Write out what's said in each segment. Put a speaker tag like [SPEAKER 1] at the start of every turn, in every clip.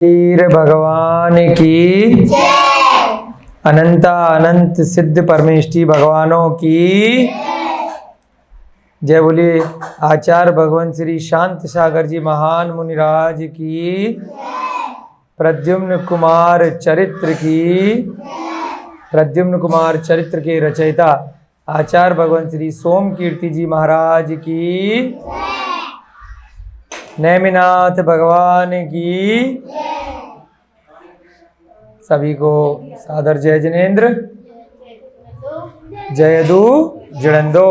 [SPEAKER 1] वीर भगवान की अनंता अनंत सिद्ध परमेष्टि भगवानों की जय। बोलिए आचार्य भगवान श्री शांत सागर जी महान मुनिराज की, प्रद्युम्न कुमार चरित्र की, प्रद्युम्न कुमार चरित्र के रचयिता आचार्य भगवान श्री सोम कीर्ति जी महाराज की, नेमिनाथ भगवान की सभी को सादर जय जिनेन्द्र, जयदु जड़ंदो।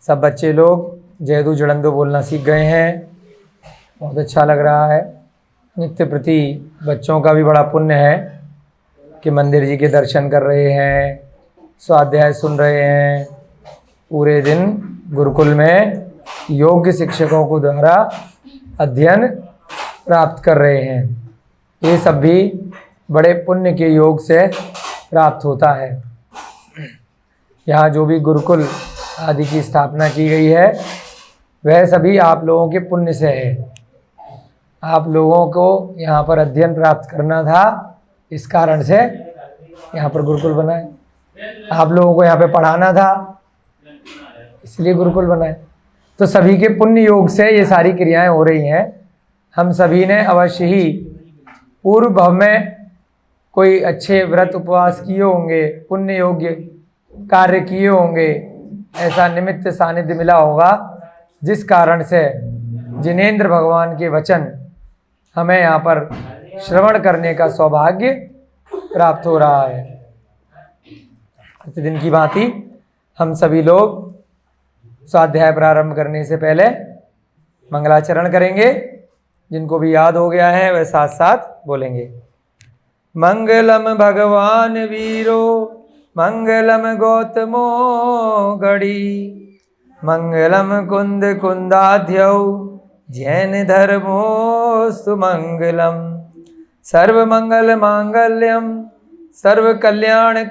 [SPEAKER 1] सब बच्चे लोग जयदु जड़ंदो बोलना सीख गए हैं, बहुत अच्छा लग रहा है। नित्य प्रति बच्चों का भी बड़ा पुण्य है कि मंदिर जी के दर्शन कर रहे हैं, स्वाध्याय सुन रहे हैं, पूरे दिन गुरुकुल में योग्य शिक्षकों को द्वारा अध्ययन प्राप्त कर रहे हैं। ये सब भी बड़े पुण्य के योग से प्राप्त होता है। यहाँ जो भी गुरुकुल आदि की स्थापना की गई है वह सभी आप लोगों के पुण्य से है। आप लोगों को यहाँ पर अध्ययन प्राप्त करना था, इस कारण से यहाँ पर गुरुकुल बनाए। आप लोगों को यहाँ पे पढ़ाना था, इसलिए गुरुकुल बनाए। तो सभी के पुण्य योग से ये सारी क्रियाएं हो रही हैं। हम सभी ने अवश्य ही पूर्व भव में कोई अच्छे व्रत उपवास किए होंगे, पुण्य योग्य कार्य किए होंगे, ऐसा निमित्त सानिध्य मिला होगा, जिस कारण से जिनेन्द्र भगवान के वचन हमें यहाँ पर श्रवण करने का सौभाग्य प्राप्त हो रहा है। प्रतिदिन की भांति हम सभी लोग स्वाध्याय प्रारंभ करने से पहले मंगलाचरण करेंगे। जिनको भी याद हो गया है वह साथ साथ बोलेंगे। मंगलम भगवान वीरो, मंगलम गौतमो गढ़ी, मंगलम कुंद कुंदाध्यौ, जैन धर्मोस्तु मंगलम। सर्व मंगल मांगल्यम सर्व कल्याणकारकम,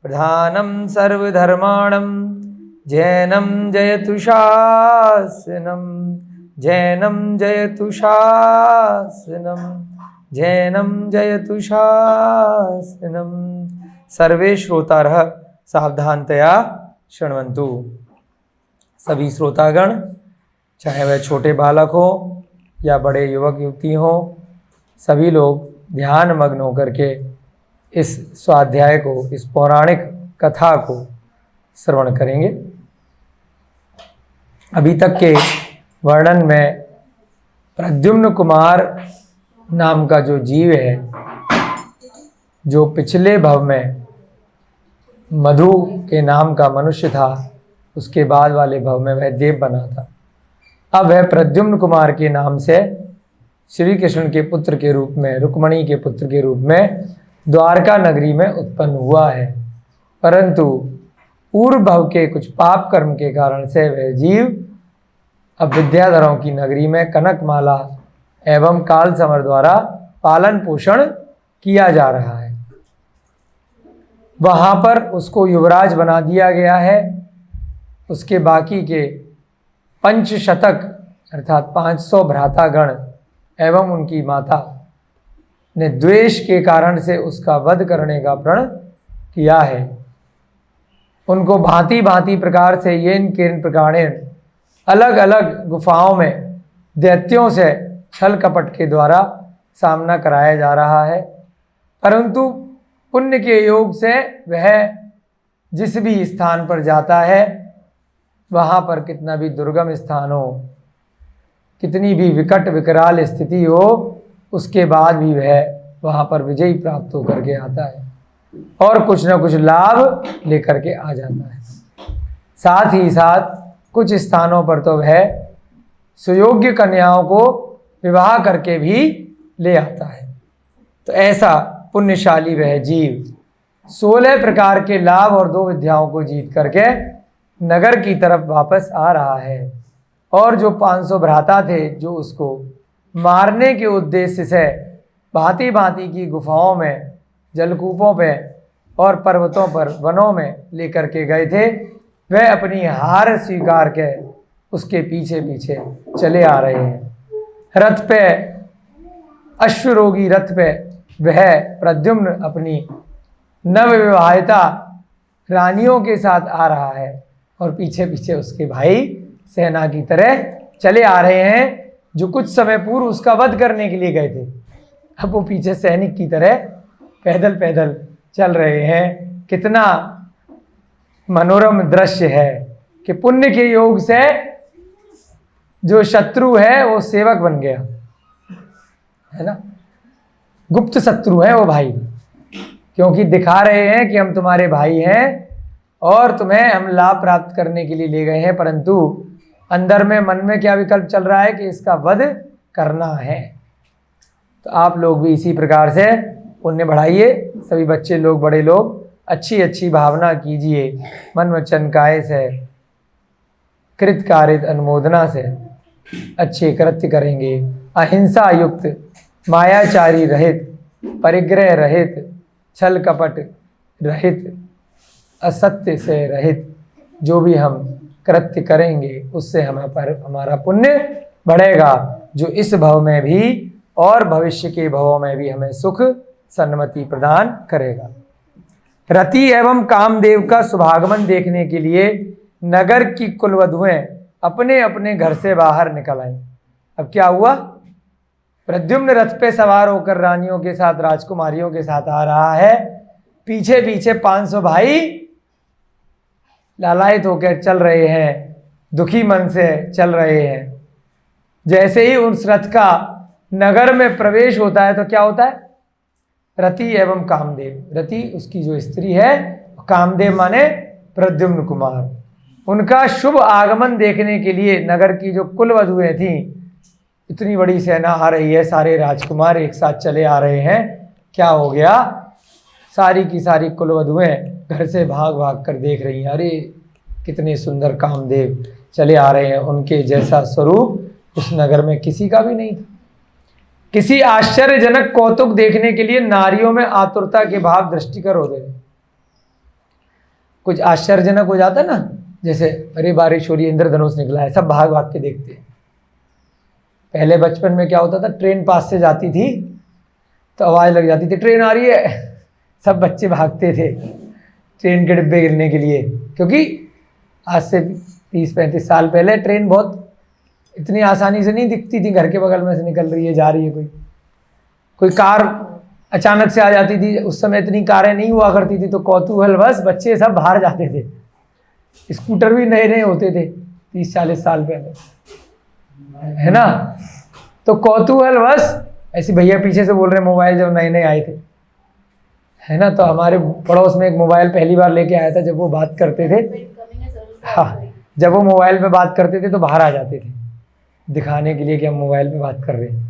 [SPEAKER 1] प्रधानम सर्वधर्माणम, जैनम जयतु शासनम, जैनम जयतु शासनम, जैनम जयतु शासनम। सर्वे श्रोतारः सावधानतया शृण्वन्तु। सभी श्रोतागण, चाहे वह छोटे बालक हो या बड़े युवक युवती हो, सभी लोग ध्यान मग्न होकर के इस स्वाध्याय को, इस पौराणिक कथा को श्रवण करेंगे। अभी तक के वर्णन में प्रद्युम्न कुमार नाम का जो जीव है, जो पिछले भव में मधु के नाम का मनुष्य था, उसके बाद वाले भव में वह देव बना था। अब वह प्रद्युम्न कुमार के नाम से श्री कृष्ण के पुत्र के रूप में, रुक्मणी के पुत्र के रूप में द्वारका नगरी में उत्पन्न हुआ है। परंतु पूर्व भव के कुछ पाप कर्म के कारण से वह जीव अब विद्याधरों की नगरी में कनकमाला एवं काल समर द्वारा पालन पोषण किया जा रहा है। वहाँ पर उसको युवराज बना दिया गया है। उसके बाकी के पंचशतक अर्थात 500 भ्रातागण एवं उनकी माता ने द्वेष के कारण से उसका वध करने का प्रण किया है। उनको भांति भांति प्रकार से येन केन प्रकारेण अलग अलग गुफाओं में दैत्यों से छल कपट के द्वारा सामना कराया जा रहा है। परंतु पुण्य के योग से वह जिस भी स्थान पर जाता है, वहाँ पर कितना भी दुर्गम स्थान हो, कितनी भी विकट विकराल स्थिति हो, उसके बाद भी वह वहाँ पर विजयी प्राप्त होकर के आता है और कुछ न कुछ लाभ लेकर के आ जाता है। साथ ही साथ कुछ स्थानों पर तो वह सुयोग्य कन्याओं को विवाह करके भी ले आता है। तो ऐसा पुण्यशाली वह जीव 16 प्रकार के लाभ और 2 विद्याओं को जीत करके नगर की तरफ वापस आ रहा है। और जो 500 भ्राता थे, जो उसको मारने के उद्देश्य से भांति भांति की गुफाओं में, जलकूपों पे और पर्वतों पर, वनों में लेकर के गए थे, वह अपनी हार स्वीकार के उसके पीछे पीछे चले आ रहे हैं। रथ पे, अश्वरोगी रथ पे वह प्रद्युम्न अपनी नवविवाहिता रानियों के साथ आ रहा है और पीछे पीछे उसके भाई सेना की तरह चले आ रहे हैं, जो कुछ समय पूर्व उसका वध करने के लिए गए थे। अब वो पीछे सैनिक की तरह पैदल पैदल चल रहे हैं। कितना मनोरम दृश्य है कि पुण्य के योग से जो शत्रु है वो सेवक बन गया, है ना। गुप्त शत्रु है वो भाई, क्योंकि दिखा रहे हैं कि हम तुम्हारे भाई हैं और तुम्हें हम लाभ प्राप्त करने के लिए ले गए हैं, परंतु अंदर में मन में क्या विकल्प चल रहा है कि इसका वध करना है। तो आप लोग भी इसी प्रकार से पुण्य बढ़ाइए। सभी बच्चे लोग, बड़े लोग अच्छी अच्छी भावना कीजिए, मन वचन काय से कृत कारित अनुमोदना से अच्छे कृत्य करेंगे। अहिंसा युक्त, मायाचारी रहित, परिग्रह रहित, छल कपट रहित, असत्य से रहित जो भी हम कृत्य करेंगे उससे हमारा पुण्य बढ़ेगा, जो इस भव में भी और भविष्य के भवों में भी हमें सुख सन्मति प्रदान करेगा। रति एवं कामदेव का शुभागमन देखने के लिए नगर की कुलवधुएं अपने अपने घर से बाहर निकल आई। अब क्या हुआ? प्रद्युम्न रथ पे सवार होकर रानियों के साथ, राजकुमारियों के साथ आ रहा है, पीछे पीछे 500 भाई लालायित होकर चल रहे हैं, दुखी मन से चल रहे हैं। जैसे ही उस रथ का नगर में प्रवेश होता है तो क्या होता है? रति एवं कामदेव, रति उसकी जो स्त्री है, कामदेव माने प्रद्युम्न कुमार, उनका शुभ आगमन देखने के लिए नगर की जो कुलवधुएं थीं, इतनी बड़ी सेना आ रही है, सारे राजकुमार एक साथ चले आ रहे हैं। क्या हो गया? सारी की सारी कुलवधुएं घर से भाग भाग कर देख रही हैं, अरे कितने सुंदर कामदेव चले आ रहे हैं, उनके जैसा स्वरूप उस नगर में किसी का भी नहीं था। किसी आश्चर्यजनक कौतुक देखने के लिए नारियों में आतुरता के भाव दृष्टिकर हो गए। कुछ आश्चर्यजनक हो जाता ना, जैसे अरे बारिश हो रही है, इंद्रधनुष निकला है, सब भाग भाग के देखते हैं। पहले बचपन में क्या होता था, ट्रेन पास से जाती थी तो आवाज़ लग जाती थी ट्रेन आ रही है, सब बच्चे भागते थे ट्रेन के डिब्बे गिरने के लिए, क्योंकि आज से 30-35 साल पहले ट्रेन बहुत इतनी आसानी से नहीं दिखती थी, घर के बगल में से निकल रही है, जा रही है। कोई कार अचानक से आ जाती थी, उस समय इतनी कारें नहीं हुआ करती थी, तो कौतूहल बस बच्चे सब बाहर जाते थे। स्कूटर भी नए नए होते थे 30-40 साल पहले, है ना। तो कौतूहल बस ऐसे भैया पीछे से बोल रहे मोबाइल जब नए नए आए थे, है ना। तो हमारे पड़ोस में एक मोबाइल पहली बार लेके आया था, जब वो बात करते थे, हाँ, जब वो मोबाइल पे बात करते थे तो बाहर आ जाते थे दिखाने के लिए कि हम मोबाइल पे बात कर रहे हैं।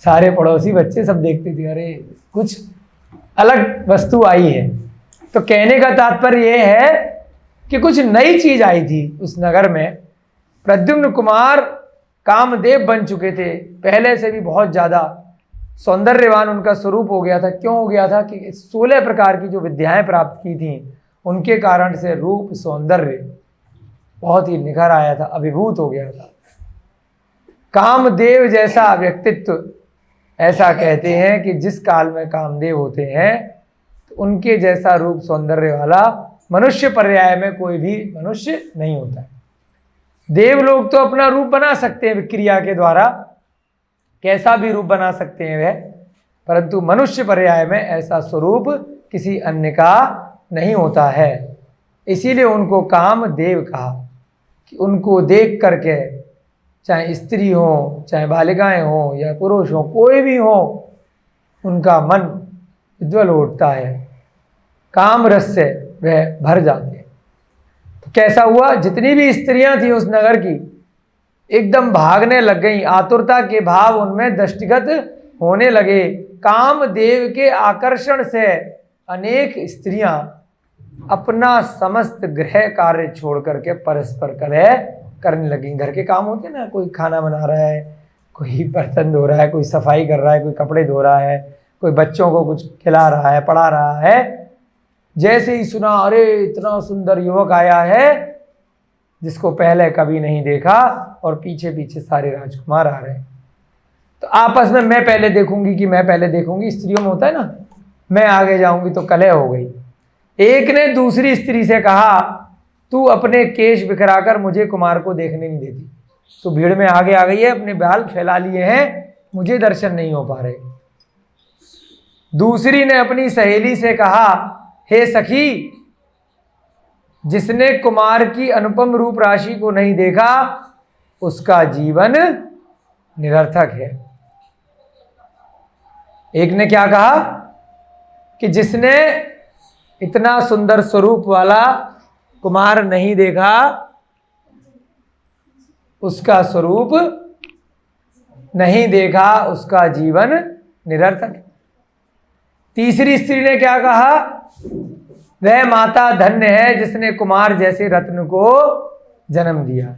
[SPEAKER 1] सारे पड़ोसी बच्चे सब देखते थे, अरे कुछ अलग वस्तु आई है। तो कहने का तात्पर्य यह है कि कुछ नई चीज आई थी उस नगर में। प्रद्युम्न कुमार कामदेव बन चुके थे, पहले से भी बहुत ज़्यादा सौंदर्यवान उनका स्वरूप हो गया था। क्यों हो गया था? कि 16 प्रकार की जो विद्याएं प्राप्त की थी, उनके कारण से रूप सौंदर्य बहुत ही निखर आया था, अभिभूत हो गया था। कामदेव जैसा व्यक्तित्व, ऐसा कहते हैं कि जिस काल में कामदेव होते हैं तो उनके जैसा रूप सौंदर्य वाला मनुष्य पर्याय में कोई भी मनुष्य नहीं होता है। देव लोग तो अपना रूप बना सकते हैं विक्रिया के द्वारा, कैसा भी रूप बना सकते हैं वह, परंतु मनुष्य पर्याय में ऐसा स्वरूप किसी अन्य का नहीं होता है। इसीलिए उनको कामदेव कहा कि उनको देख करके, चाहे स्त्री हो, चाहे बालिकाएं हो या पुरुष हो, कोई भी हो, उनका मन उज्ज्वल उठता है, काम रस से वह भर जाते हैं। तो कैसा हुआ? जितनी भी स्त्रियां थी उस नगर की एकदम भागने लग गई, आतुरता के भाव उनमें दृष्टिगत होने लगे। कामदेव के आकर्षण से अनेक स्त्रियां अपना समस्त गृह कार्य छोड़ करके परस्पर कलह करने लगी। घर के काम होते ना, कोई खाना बना रहा है, कोई बर्तन धो रहा है, कोई सफाई कर रहा है, कोई कपड़े धो रहा है, कोई बच्चों को कुछ खिला रहा है, पढ़ा रहा है। जैसे ही सुना अरे इतना सुंदर युवक आया है, जिसको पहले कभी नहीं देखा, और पीछे पीछे सारे राजकुमार आ रहे हैं। तो आपस में मैं पहले देखूंगी कि मैं पहले देखूंगी, स्त्रियों में होता है ना, मैं आगे जाऊंगी तो कलह हो गई। एक ने दूसरी स्त्री से कहा, तू अपने केश बिखराकर मुझे कुमार को देखने नहीं देती, तो भीड़ में आगे आ गई है, अपने बाल फैला लिए हैं, मुझे दर्शन नहीं हो पा रहे। दूसरी ने अपनी सहेली से कहा, हे सखी, जिसने कुमार की अनुपम रूप राशि को नहीं देखा उसका जीवन निरर्थक है। एक ने क्या कहा कि जिसने इतना सुंदर स्वरूप वाला कुमार नहीं देखा उसका स्वरूप नहीं देखा, उसका जीवन निरर्थक है। तीसरी स्त्री ने क्या कहा, वह माता धन्य है जिसने कुमार जैसे रत्न को जन्म दिया।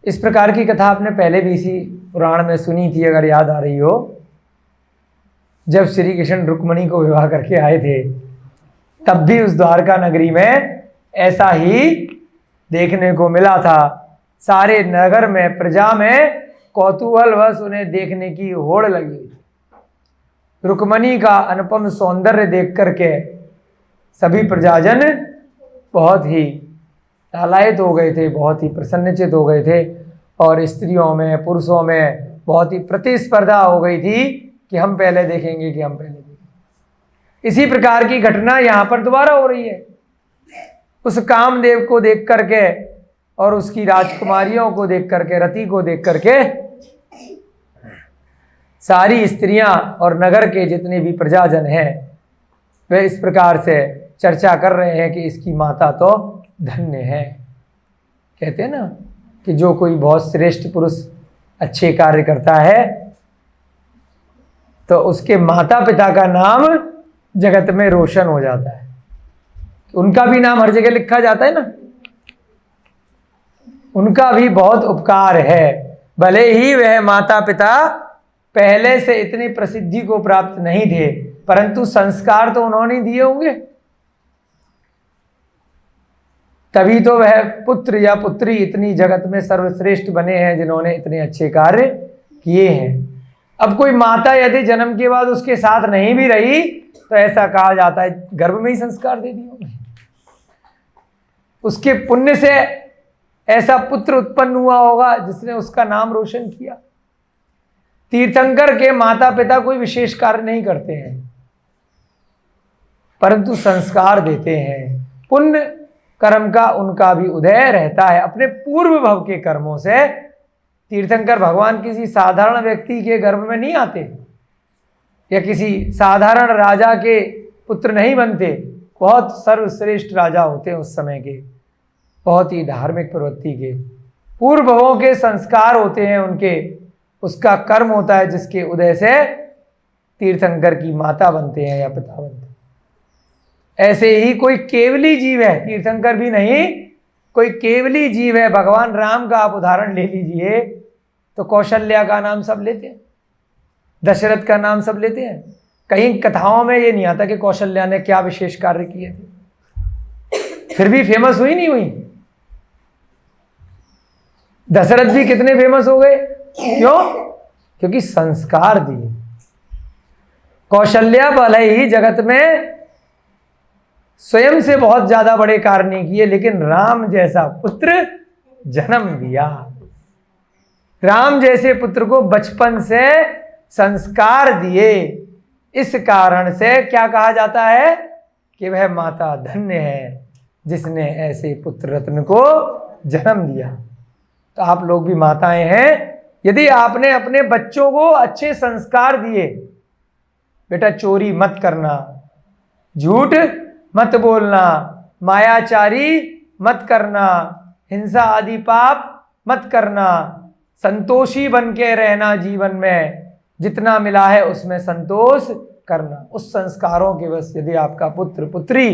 [SPEAKER 1] इस प्रकार की कथा आपने पहले भी इसी पुराण में सुनी थी, अगर याद आ रही हो। जब श्री कृष्ण रुक्मणी को विवाह करके आए थे, तब भी उस द्वारका नगरी में ऐसा ही देखने को मिला था। सारे नगर में, प्रजा में कौतूहलवश उन्हें देखने की होड़ लगी हुई थी। रुक्मणी का अनुपम सौंदर्य देख करके सभी प्रजाजन बहुत ही लालायित हो गए थे, बहुत ही प्रसन्नचित हो गए थे, और स्त्रियों में, पुरुषों में बहुत ही प्रतिस्पर्धा हो गई थी कि हम पहले देखेंगे, कि हम पहले देखेंगे। इसी प्रकार की घटना यहाँ पर दोबारा हो रही है। उस कामदेव को देख करके और उसकी राजकुमारियों को देख करके, रति को देख करके सारी स्त्रियां और नगर के जितने भी प्रजाजन हैं वे इस प्रकार से चर्चा कर रहे हैं कि इसकी माता तो धन्य है। कहते हैं ना कि जो कोई बहुत श्रेष्ठ पुरुष अच्छे कार्य करता है तो उसके माता पिता का नाम जगत में रोशन हो जाता है, उनका भी नाम हर जगह लिखा जाता है ना। उनका भी बहुत उपकार है, भले ही वह माता पिता पहले से इतनी प्रसिद्धि को प्राप्त नहीं थे, परंतु संस्कार तो उन्होंने दिए होंगे, तभी तो वह पुत्र या पुत्री इतनी जगत में सर्वश्रेष्ठ बने हैं, जिन्होंने इतने अच्छे कार्य किए हैं। अब कोई माता यदि जन्म के बाद उसके साथ नहीं भी रही तो ऐसा कहा जाता है गर्भ में ही संस्कार दे दिए होंगे। उसके पुण्य से ऐसा पुत्र उत्पन्न हुआ होगा जिसने उसका नाम रोशन किया। तीर्थंकर के माता पिता कोई विशेष कार्य नहीं करते हैं, परंतु संस्कार देते हैं। पुण्य कर्म का उनका भी उदय रहता है अपने पूर्व भव के कर्मों से। तीर्थंकर भगवान किसी साधारण व्यक्ति के गर्भ में नहीं आते या किसी साधारण राजा के पुत्र नहीं बनते, बहुत सर्वश्रेष्ठ राजा होते हैं उस समय के, बहुत ही धार्मिक प्रवृत्ति के, पूर्व भवों के संस्कार होते हैं उनके, उसका कर्म होता है जिसके उदय से तीर्थंकर की माता बनते हैं या पिता बनते हैं। ऐसे ही कोई केवली जीव है, तीर्थंकर भी नहीं, कोई केवली जीव है। भगवान राम का आप उदाहरण ले लीजिए तो कौशल्या का नाम सब लेते हैं, दशरथ का नाम सब लेते हैं। कहीं कथाओं में ये नहीं आता कि कौशल्या ने क्या विशेष कार्य किए थे, फिर भी फेमस हुई नहीं हुई। दशरथ भी कितने फेमस हो गए, क्यों? क्योंकि संस्कार दिए। कौशल्या भले ही जगत में स्वयं से बहुत ज्यादा बड़े कार्य नहीं किए, लेकिन राम जैसा पुत्र जन्म दिया। राम जैसे पुत्र को बचपन से संस्कार दिए। इस कारण से क्या कहा जाता है कि वह माता धन्य है जिसने ऐसे पुत्र रत्न को जन्म दिया। तो आप लोग भी माताएं हैं, यदि आपने अपने बच्चों को अच्छे संस्कार दिए, बेटा चोरी मत करना, झूठ मत बोलना, मायाचारी मत करना, हिंसा आदि पाप मत करना, संतोषी बन के रहना, जीवन में जितना मिला है उसमें संतोष करना, उस संस्कारों के बस यदि आपका पुत्र पुत्री,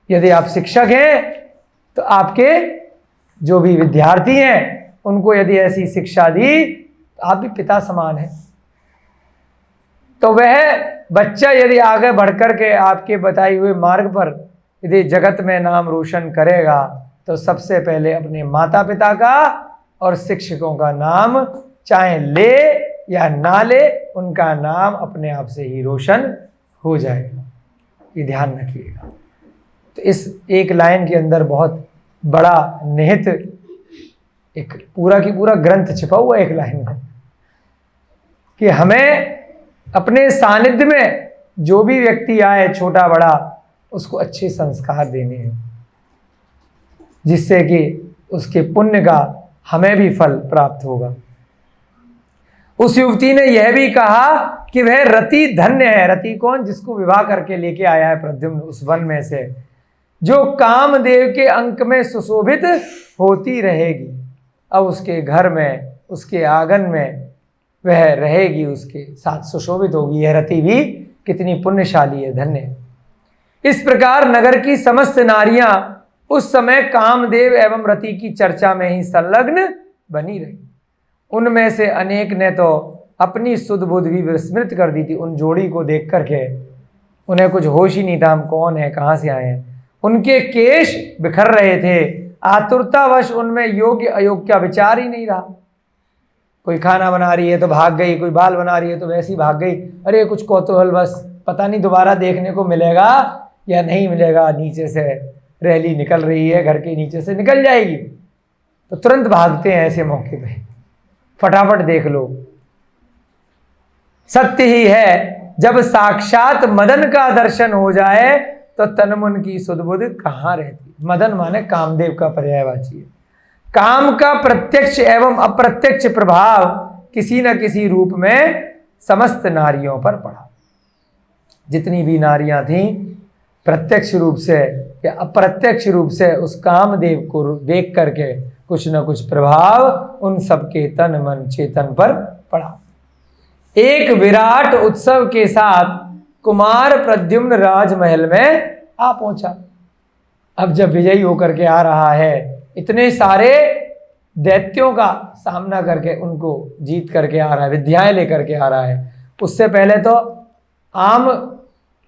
[SPEAKER 1] यदि आप शिक्षक हैं तो आपके जो भी विद्यार्थी हैं उनको यदि ऐसी शिक्षा दी तो आप भी पिता समान हैं। तो वह बच्चा यदि आगे बढ़कर के आपके बताए हुए मार्ग पर यदि जगत में नाम रोशन करेगा तो सबसे पहले अपने माता पिता का और शिक्षकों का नाम चाहे ले या ना ले, उनका नाम अपने आप से ही रोशन हो जाएगा। ये ध्यान रखिएगा। तो इस एक लाइन के अंदर बहुत बड़ा निहित एक पूरा की पूरा ग्रंथ छिपा हुआ एक लाइन में, कि हमें अपने सानिध्य में जो भी व्यक्ति आए छोटा बड़ा, उसको अच्छे संस्कार देने हैं, जिससे कि उसके पुण्य का हमें भी फल प्राप्त होगा। उस युवती ने यह भी कहा कि वह रति धन्य है। रति कौन? जिसको विवाह करके लेके आया है प्रद्युम्न उस वन में से, जो कामदेव के अंक में सुशोभित होती रहेगी। अब उसके घर में, उसके आंगन में वह रहेगी, उसके साथ सुशोभित होगी। यह रति भी कितनी पुण्यशाली है, धन्य है। इस प्रकार नगर की समस्त नारियां उस समय कामदेव एवं रति की चर्चा में ही संलग्न बनी रही। उनमें से अनेक ने तो अपनी सुध बुध भी विस्मृत कर दी थी। उन जोड़ी को देख करके उन्हें कुछ होश ही नहीं था, हम कौन है, कहाँ से आए हैं। उनके केश बिखर रहे थे, आतुरतावश उनमें योग्य अयोग्य का विचार ही नहीं रहा। कोई खाना बना रही है तो भाग गई, कोई बाल बना रही है तो वैसी भाग गई। अरे कुछ कौतूहल, बस पता नहीं दोबारा देखने को मिलेगा या नहीं मिलेगा। नीचे से रैली निकल रही है, घर के नीचे से निकल जाएगी, तो तुरंत भागते हैं ऐसे मौके पे, फटाफट देख लो। सत्य ही है, जब साक्षात मदन का दर्शन हो जाए तो तन मन की सुध बुध कहाँ रहती। मदन माने कामदेव का पर्यायवाची है। काम का प्रत्यक्ष एवं अप्रत्यक्ष प्रभाव किसी न किसी रूप में समस्त नारियों पर पड़ा। जितनी भी नारियां थीं, प्रत्यक्ष रूप से या अप्रत्यक्ष रूप से उस कामदेव को देख करके कुछ न कुछ प्रभाव उन सबके तन मन चेतन पर पड़ा। एक विराट उत्सव के साथ कुमार प्रद्युम्न राजमहल में आ पहुंचा। अब जब विजयी होकर के आ रहा है, इतने सारे दैत्यों का सामना करके उनको जीत करके आ रहा है, विद्याएं लेकर के आ रहा है। उससे पहले तो आम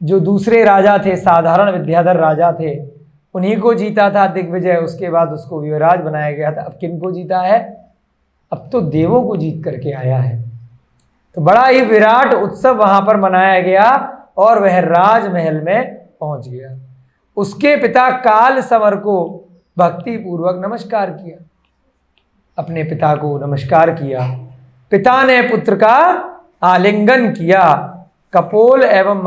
[SPEAKER 1] जो दूसरे राजा थे, साधारण विद्याधर राजा थे, उन्हीं को जीता था दिग्विजय। उसके बाद उसको युवराज बनाया गया था। अब किन को जीता है? अब तो देवों को जीत करके आया है। तो बड़ा ही विराट उत्सव वहां पर मनाया गया और वह राजमहल में पहुंच गया। उसके पिता काल संवर को भक्ति पूर्वक नमस्कार किया, अपने पिता को नमस्कार किया। पिता ने पुत्र का आलिंगन किया, कपोल एवं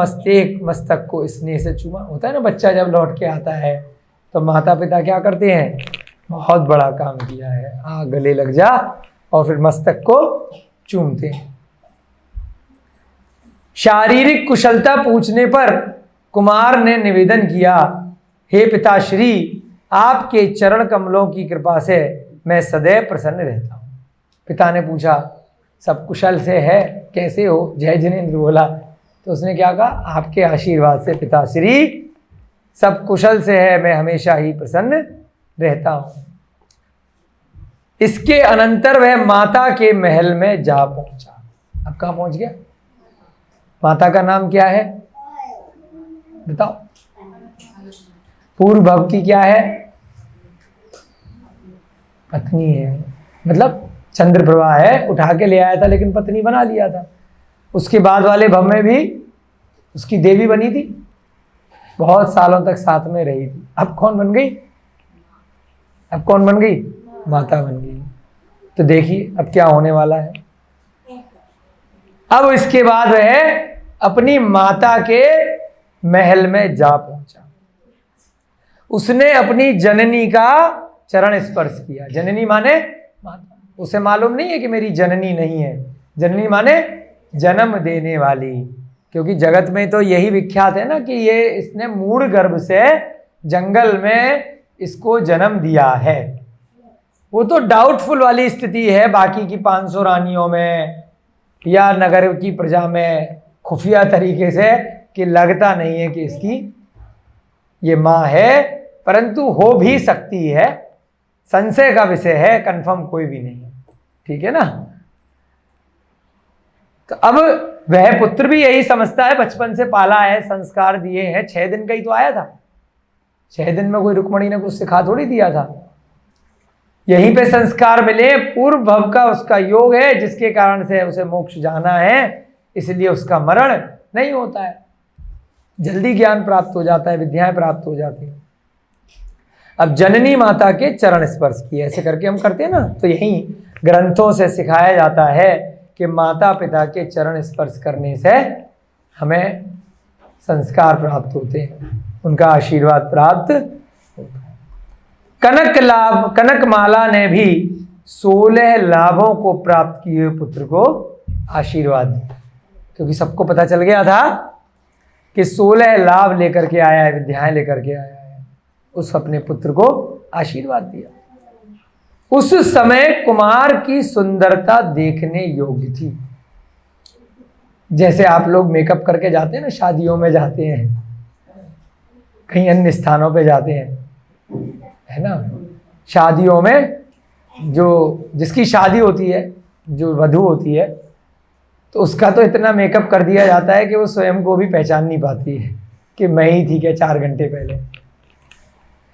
[SPEAKER 1] मस्तक को स्नेह से चूमा। होता है ना, बच्चा जब लौट के आता है तो माता पिता क्या करते हैं, बहुत बड़ा काम किया है, गले लग जा, और फिर मस्तक को चूमते हैं। शारीरिक कुशलता पूछने पर कुमार ने निवेदन किया, हे पिताश्री, आपके चरण कमलों की कृपा से मैं सदैव प्रसन्न रहता हूँ। पिता ने पूछा, सब कुशल से है, कैसे हो? जय जिनेंद्र बोला। तो उसने क्या कहा, आपके आशीर्वाद से पिताश्री सब कुशल से है, मैं हमेशा ही प्रसन्न रहता हूँ। इसके अनंतर वह माता के महल में जा पहुंचा। अब कहाँ पहुंच गया? माता का नाम क्या है बताओ? पूर्व भक्ति क्या है? पत्नी है, मतलब चंद्रप्रभा है, उठा के ले आया था लेकिन पत्नी बना लिया था। उसके बाद वाले भव में भी उसकी देवी बनी थी, बहुत सालों तक साथ में रही थी। अब कौन बन गई? अब कौन बन गई? माता बन गई। तो देखिए अब क्या होने वाला है। अब इसके बाद वह अपनी माता के महल में जा पहुंचा। उसने अपनी जननी का चरण स्पर्श किया। जननी माने माता। उसे मालूम नहीं है कि मेरी जननी नहीं है। जननी माने जन्म देने वाली, क्योंकि जगत में तो यही विख्यात है ना कि ये इसने मूढ़ गर्भ से जंगल में इसको जन्म दिया है। वो तो डाउटफुल वाली स्थिति है बाकी की 500 रानियों में या नगर की प्रजा में खुफिया तरीके से, कि लगता नहीं है कि इसकी ये माँ है, परंतु हो भी सकती है, संशय का विषय है, कंफर्म कोई भी नहीं है। ठीक है ना? तो अब वह पुत्र भी यही समझता है, बचपन से पाला है, संस्कार दिए हैं, 6 दिन का ही तो आया था, 6 दिन में कोई रुक्मणी ने कुछ सिखा थोड़ी दिया था। यहीं पे संस्कार मिले, पूर्व भव का उसका योग है जिसके कारण से उसे मोक्ष जाना है, इसलिए उसका मरण नहीं होता है, जल्दी ज्ञान प्राप्त हो जाता है, विद्याएं प्राप्त हो जाती हैं। अब जननी माता के चरण स्पर्श किए, ऐसे करके हम करते हैं ना, तो यही ग्रंथों से सिखाया जाता है कि माता पिता के चरण स्पर्श करने से हमें संस्कार प्राप्त होते हैं, उनका आशीर्वाद प्राप्त होता है। कनक माला ने भी 16 लाभों को प्राप्त किए हुए पुत्र को आशीर्वाद दिया, क्योंकि सबको पता चल गया था कि 16 लाभ लेकर के आया है, विद्याएं लेकर के आया है, उस अपने पुत्र को आशीर्वाद दिया। उस समय कुमार की सुंदरता देखने योग्य थी। जैसे आप लोग मेकअप करके जाते हैं ना, शादियों में जाते हैं, कहीं अन्य स्थानों पे जाते हैं, है ना, शादियों में जो जिसकी शादी होती है, जो वधू होती है, तो उसका तो इतना मेकअप कर दिया जाता है कि वो स्वयं को भी पहचान नहीं पाती है कि मैं ही थी क्या 4 घंटे पहले,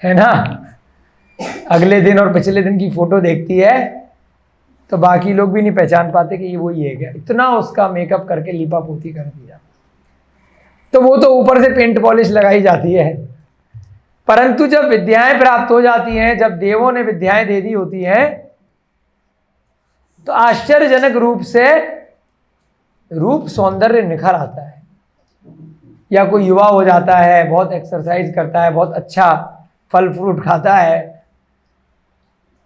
[SPEAKER 1] है ना। अगले दिन और पिछले दिन की फोटो देखती है तो बाकी लोग भी नहीं पहचान पाते कि ये वही है क्या, इतना उसका मेकअप करके लिपा पोती कर दिया। तो वो तो ऊपर से पेंट पॉलिश लगाई जाती है, परंतु जब विद्याएं प्राप्त हो जाती हैं, जब देवों ने विद्याएं दे दी होती हैं, तो आश्चर्यजनक रूप से रूप सौंदर्य निखर आता है। या कोई युवा हो जाता है, बहुत एक्सरसाइज करता है, बहुत अच्छा फल फ्रूट खाता है,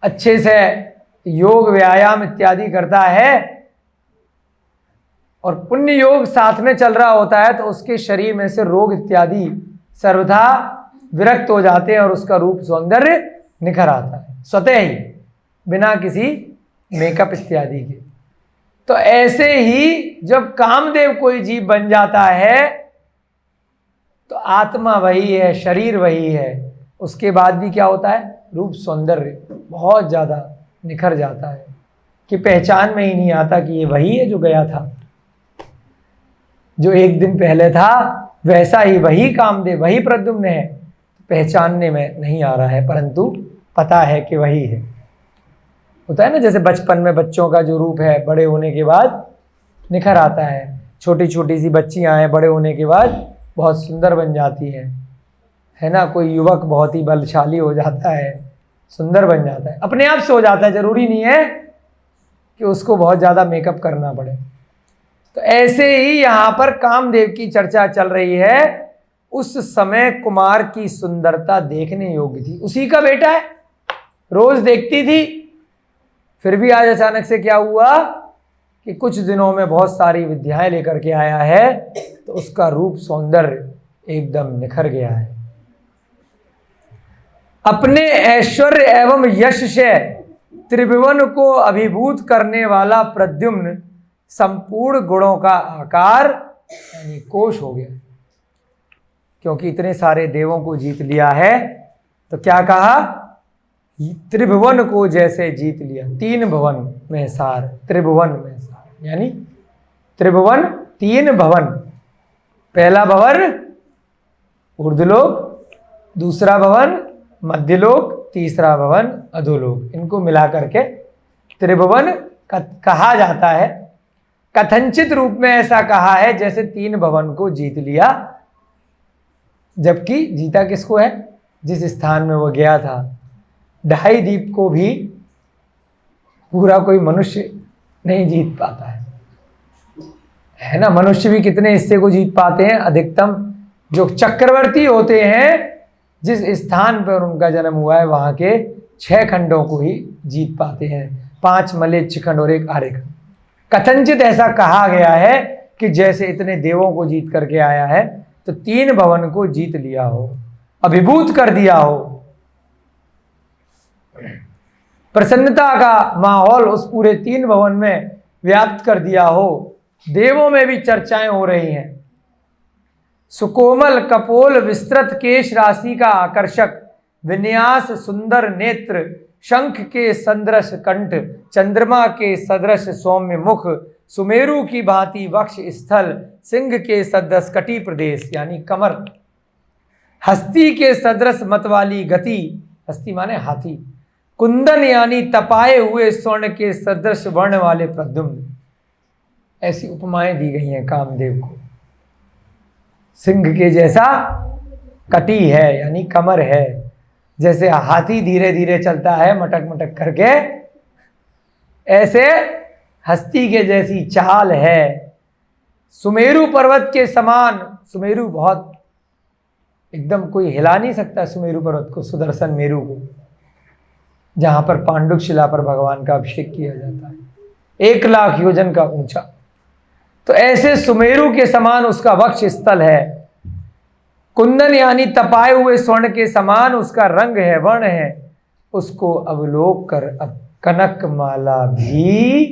[SPEAKER 1] अच्छे से योग व्यायाम इत्यादि करता है, और पुण्य योग साथ में चल रहा होता है, तो उसके शरीर में से रोग इत्यादि सर्वथा विरक्त हो जाते हैं और उसका रूप सौंदर्य निखर आता है स्वतः ही, बिना किसी मेकअप इत्यादि के। तो ऐसे ही जब कामदेव कोई जीव बन जाता है तो आत्मा वही है, शरीर वही है, उसके बाद भी क्या होता है, रूप सौंदर्य बहुत ज़्यादा निखर जाता है कि पहचान में ही नहीं आता कि ये वही है जो गया था, जो एक दिन पहले था वैसा ही वही कामदेव, वही प्रद्युम्न है। पहचानने में नहीं आ रहा है, परंतु पता है कि वही है। होता है ना, जैसे बचपन में बच्चों का जो रूप है बड़े होने के बाद निखर आता है। छोटी छोटी सी बच्चियां हैं, बड़े होने के बाद बहुत सुंदर बन जाती हैं, है ना। कोई युवक बहुत ही बलशाली हो जाता है, सुंदर बन जाता है, अपने आप से हो जाता है, जरूरी नहीं है कि उसको बहुत ज़्यादा मेकअप करना पड़े। तो ऐसे ही यहाँ पर कामदेव की चर्चा चल रही है। उस समय कुमार की सुंदरता देखने योग्य थी, उसी का बेटा है, रोज देखती थी, फिर भी आज अचानक से क्या हुआ कि कुछ दिनों में बहुत सारी विद्याएं लेकर के आया है, तो उसका रूप सौंदर्य एकदम निखर गया है। अपने ऐश्वर्य एवं यश से त्रिभुवन को अभिभूत करने वाला प्रद्युम्न संपूर्ण गुणों का आकार यानी कोश हो गया, क्योंकि इतने सारे देवों को जीत लिया है। तो क्या कहा, त्रिभुवन को जैसे जीत लिया, 3 भवन में सार, त्रिभुवन में सार, यानी त्रिभुवन 3 भवन, पहला भवन ऊर्ध्वलोक, दूसरा भवन मध्यलोक, तीसरा भवन अधोलोक, इनको मिला करके त्रिभुवन कहा जाता है। कथनचित रूप में ऐसा कहा है जैसे 3 भवन को जीत लिया, जबकि जीता किसको है, जिस स्थान में वो गया था। 2.5 द्वीप को भी पूरा कोई मनुष्य नहीं जीत पाता है ना। मनुष्य भी कितने हिस्से को जीत पाते हैं, अधिकतम जो चक्रवर्ती होते हैं, जिस स्थान पर उनका जन्म हुआ है वहां के 6 खंडों को ही जीत पाते हैं, 5 मलेच्छ खंड और 1 आर्यखंड। कथनचित ऐसा कहा गया है कि जैसे इतने देवों को जीत करके आया है, तो 3 भवन को जीत लिया हो, अभिभूत कर दिया हो, प्रसन्नता का माहौल उस पूरे 3 भवन में व्याप्त कर दिया हो। देवों में भी चर्चाएं हो रही हैं। सुकोमल कपोल विस्तृत केश राशि का आकर्षक विन्यास, सुंदर नेत्र, शंख के सदृश कंठ, चंद्रमा के सदृश सौम्य मुख, सुमेरु की भांति वक्ष स्थल, सिंह के सदृश कटी प्रदेश यानी कमर, हस्ती के सदृश मत वाली गति, हस्ती माने हाथी, कुंदन यानी तपाए हुए स्वर्ण के सदृश वर्ण वाले प्रद्युम्न। ऐसी उपमाएं दी गई हैं कामदेव को। सिंह के जैसा कटी है यानी कमर है, जैसे हाथी धीरे धीरे चलता है मटक मटक करके, ऐसे हस्ती के जैसी चाल है। सुमेरु पर्वत के समान, सुमेरु बहुत एकदम कोई हिला नहीं सकता सुमेरु पर्वत को, सुदर्शन मेरु को, जहां पर पांडुक शिला पर भगवान का अभिषेक किया जाता है, 1,00,000 योजन का ऊंचा। तो ऐसे सुमेरु के समान उसका वक्ष स्थल है। कुंदन यानी तपाए हुए स्वर्ण के समान उसका रंग है, वर्ण है। उसको अवलोक कर अब कनक माला भी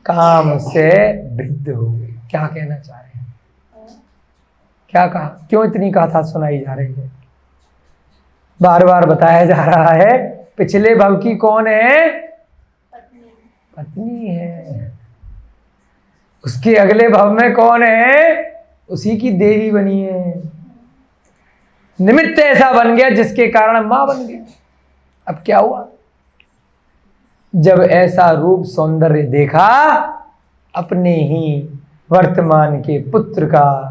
[SPEAKER 1] काम से विद्ध हो गई। क्या कहना चाह रहे हैं? क्या कहा? क्यों इतनी कथा सुनाई जा रही है? बार बार बताया जा रहा है पिछले भव की कौन है? पत्नी है। उसके अगले भव में कौन है? उसी की देवी बनी है। निमित्त ऐसा बन गया जिसके कारण मां बन गई। अब क्या हुआ? जब ऐसा रूप सौंदर्य देखा अपने ही वर्तमान के पुत्र का,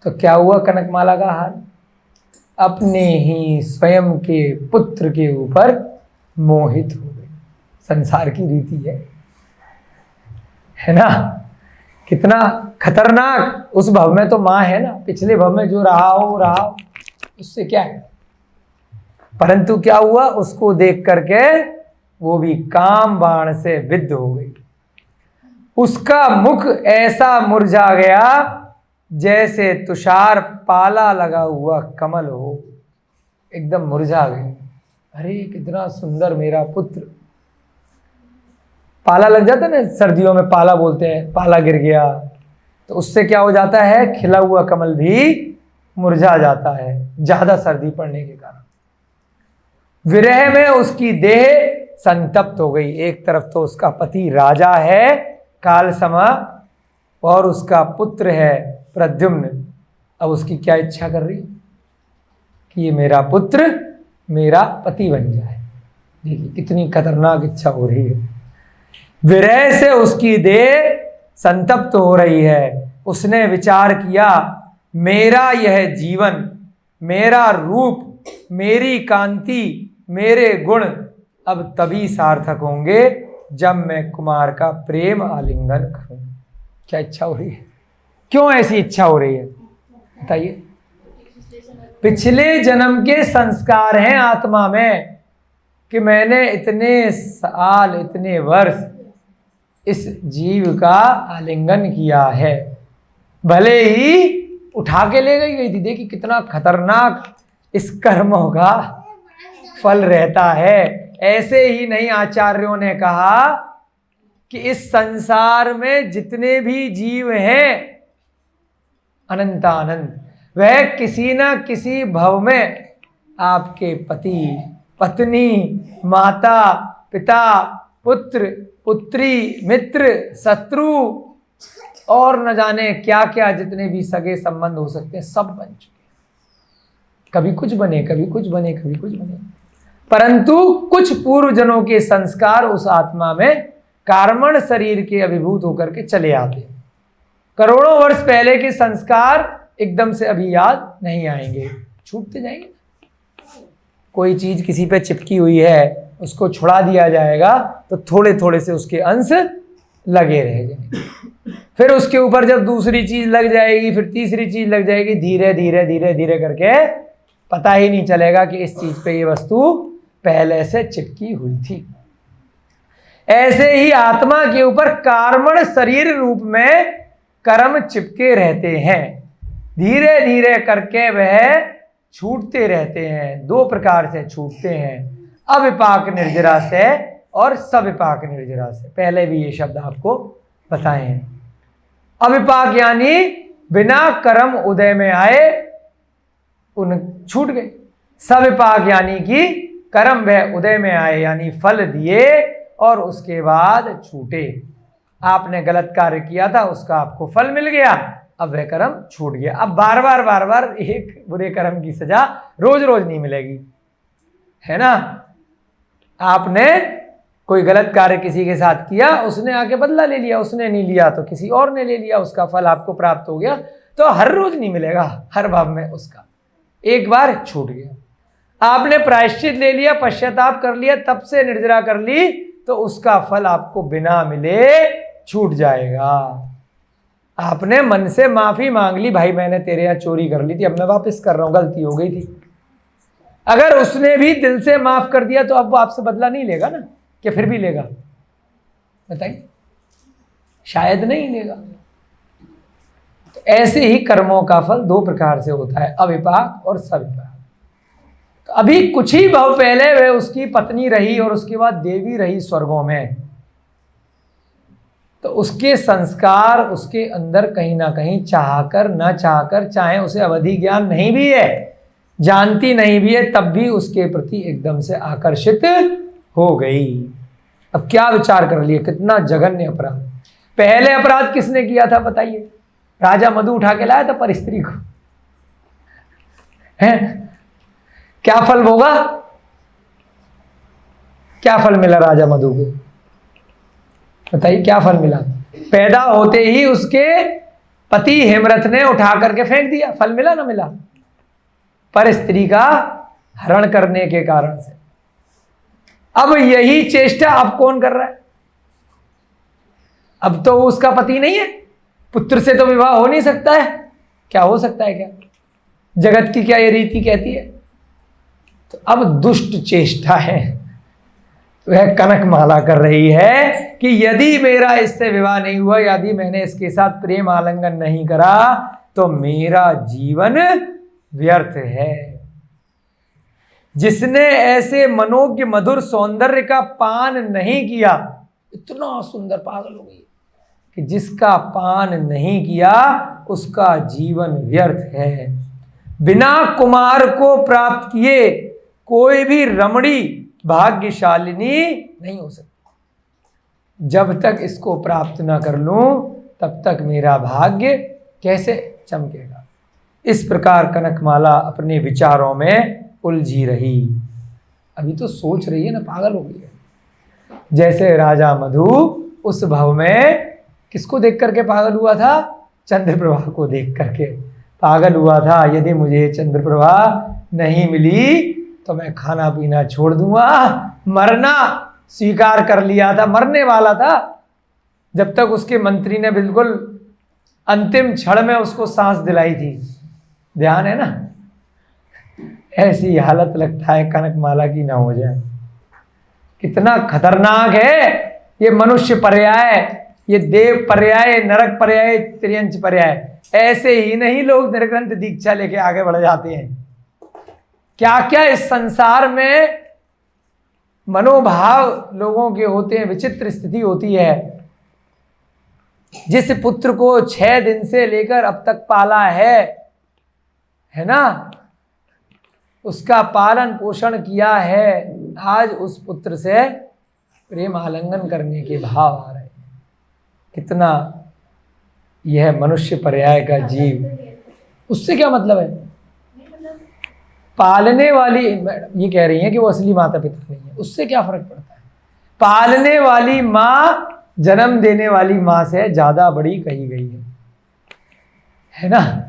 [SPEAKER 1] तो क्या हुआ? कनकमाला का हाल अपने ही स्वयं के पुत्र के ऊपर मोहित हो गई। संसार की रीति है ना? कितना खतरनाक। उस भव में तो मां है ना, पिछले भव में जो रहा हो उससे क्या है। परंतु क्या हुआ? उसको देख करके वो भी काम बाण से विद्ध हो गई। उसका मुख ऐसा मुरझा गया जैसे तुषार पाला लगा हुआ कमल हो, एकदम मुरझा गई। अरे कितना सुंदर मेरा पुत्र। पाला लग जाता है ना, सर्दियों में पाला बोलते हैं, पाला गिर गया तो उससे क्या हो जाता है? खिला हुआ कमल भी मुरझा जाता है ज्यादा सर्दी पड़ने के कारण। विरह में उसकी देह संतप्त हो गई। एक तरफ तो उसका पति राजा है कालसमा और उसका पुत्र है प्रद्युम्न। अब उसकी क्या इच्छा कर रही कि ये मेरा पुत्र मेरा पति बन जाए। देखिए कितनी खतरनाक इच्छा हो रही है। विरह से उसकी देह संतप्त हो रही है। उसने विचार किया मेरा यह जीवन, मेरा रूप, मेरी कांति, मेरे गुण अब तभी सार्थक होंगे जब मैं कुमार का प्रेम आलिंगन करूं। क्या इच्छा हो रही है? क्यों ऐसी इच्छा हो रही है बताइए? पिछले जन्म के संस्कार हैं आत्मा में कि मैंने इतने साल, इतने वर्ष इस जीव का आलिंगन किया है। भले ही उठा के ले गई थी। देखिए कितना खतरनाक इस कर्मों का फल रहता है। ऐसे ही नहीं आचार्यों ने कहा कि इस संसार में जितने भी जीव हैं अनंतानंत, वह किसी ना किसी भव में आपके पति, पत्नी, माता, पिता, पुत्र, पुत्री, मित्र, शत्रु और न जाने क्या क्या जितने भी सगे संबंध हो सकते हैं सब बन चुके। कभी कुछ बने, कभी कुछ बने, कभी कुछ बने, परंतु कुछ पूर्व जनों के संस्कार उस आत्मा में कार्मण शरीर के अभिभूत होकर के चले आते हैं। करोड़ों वर्ष पहले के संस्कार एकदम से अभी याद नहीं आएंगे, छूटते जाएंगे। कोई चीज किसी पे चिपकी हुई है, उसको छुड़ा दिया जाएगा तो थोड़े थोड़े से उसके अंश लगे रह जाएंगे। फिर उसके ऊपर जब दूसरी चीज लग जाएगी, फिर तीसरी चीज लग जाएगी, धीरे धीरे धीरे धीरे करके पता ही नहीं चलेगा कि इस चीज पे ये वस्तु पहले से चिपकी हुई थी। ऐसे ही आत्मा के ऊपर कार्मण शरीर रूप में कर्म चिपके रहते हैं। धीरे धीरे करके वह छूटते रहते हैं। दो प्रकार से छूटते हैं, अविपाक निर्जरा से और सविपाक निर्जरा से। पहले भी ये शब्द आपको बताए हैं। अविपाक यानी बिना कर्म उदय में आए उन छूट गए। सविपाक यानी कि कर्म वह उदय में आए यानी फल दिए और उसके बाद छूटे। आपने गलत कार्य किया था, उसका आपको फल मिल गया, अब वह कर्म छूट गया। अब बार बार एक बुरे कर्म की सजा रोज रोज नहीं मिलेगी, है ना। आपने कोई गलत कार्य किसी के साथ किया, उसने आके बदला ले लिया, उसने नहीं लिया तो किसी और ने ले लिया, उसका फल आपको प्राप्त हो गया, तो हर रोज नहीं मिलेगा, हर भाव में उसका एक बार छूट गया। आपने प्रायश्चित ले लिया, पश्चाताप कर लिया, तब से निर्जरा कर ली, तो उसका फल आपको बिना मिले छूट जाएगा। आपने मन से माफी मांग ली, भाई मैंने तेरे यहाँ चोरी कर ली थी, अब मैं वापस कर रहा हूं, गलती हो गई थी। अगर उसने भी दिल से माफ कर दिया तो अब वो आपसे बदला नहीं लेगा ना, कि फिर भी लेगा? बताइए, शायद नहीं लेगा। तो ऐसे ही कर्मों का फल दो प्रकार से होता है, अविपाक और सविपाक। तो अभी कुछ ही भाव पहले वह उसकी पत्नी रही और उसके बाद देवी रही स्वर्गों में, तो उसके संस्कार उसके अंदर कहीं ना कहीं चाहकर न चाहकर, चाहे उसे अवधि ज्ञान नहीं भी है, जानती नहीं भी है, तब भी उसके प्रति एकदम से आकर्षित हो गई। अब क्या विचार कर लिए, कितना जघन्य अपराध। पहले अपराध किसने किया था बताइए? राजा मधु उठा के लाया था पर स्त्री को, है? क्या फल होगा, क्या फल मिला राजा मधु को? बताइए क्या फल मिला? पैदा होते ही उसके पति हेमरथ ने उठा करके फेंक दिया, फल मिला ना मिला? पर स्त्री का हरण करने के कारण से। अब यही चेष्टा अब कौन कर रहा है? अब तो उसका पति नहीं है, पुत्र से तो विवाह हो नहीं सकता है, क्या हो सकता है? क्या जगत की क्या ये रीति कहती है? तो अब दुष्ट चेष्टा है वह कनकमाला कर रही है कि यदि मेरा इससे विवाह नहीं हुआ, यदि मैंने इसके साथ प्रेम आलिंगन नहीं करा, तो मेरा जीवन व्यर्थ है। जिसने ऐसे मनोज्ञ मधुर सौंदर्य का पान नहीं किया, इतना सुंदर, पागल हो गई कि जिसका पान नहीं किया उसका जीवन व्यर्थ है। बिना कुमार को प्राप्त किए कोई भी रमणी भाग्यशालिनी नहीं हो सकती। जब तक इसको प्राप्त ना कर लूं तब तक मेरा भाग्य कैसे चमकेगा। इस प्रकार कनकमाला अपने विचारों में उलझी रही। अभी तो सोच रही है ना, पागल हो गई है। जैसे राजा मधु उस भव में किसको देख करके पागल हुआ था? चंद्रप्रभा को देख करके पागल हुआ था। यदि मुझे चंद्रप्रभा नहीं मिली तो मैं खाना पीना छोड़ दूंगा, मरना स्वीकार कर लिया था, मरने वाला था। जब तक उसके मंत्री ने बिल्कुल अंतिम क्षण में उसको सांस दिलाई थी, ध्यान है ना? ऐसी हालत लगता है कनकमाला की ना हो जाए। कितना खतरनाक है ये मनुष्य पर्याय, ये देव पर्याय, नरक पर्याय, त्रियंच पर्याय। ऐसे ही नहीं लोग निर्ग्रंथ दीक्षा लेके आगे बढ़ जाते हैं। क्या क्या इस संसार में मनोभाव लोगों के होते हैं, विचित्र स्थिति होती है। जिस पुत्र को 6 दिन से लेकर अब तक पाला है ना, उसका पालन पोषण किया है, आज उस पुत्र से प्रेम आलिंगन करने के भाव आ रहे हैं। कितना यह मनुष्य पर्याय का जीव, उससे क्या मतलब है? पालने वाली, ये कह रही है कि वो असली माता पिता नहीं है, उससे क्या फर्क पड़ता है? पालने वाली माँ जन्म देने वाली माँ से ज्यादा बड़ी कही गई है ना?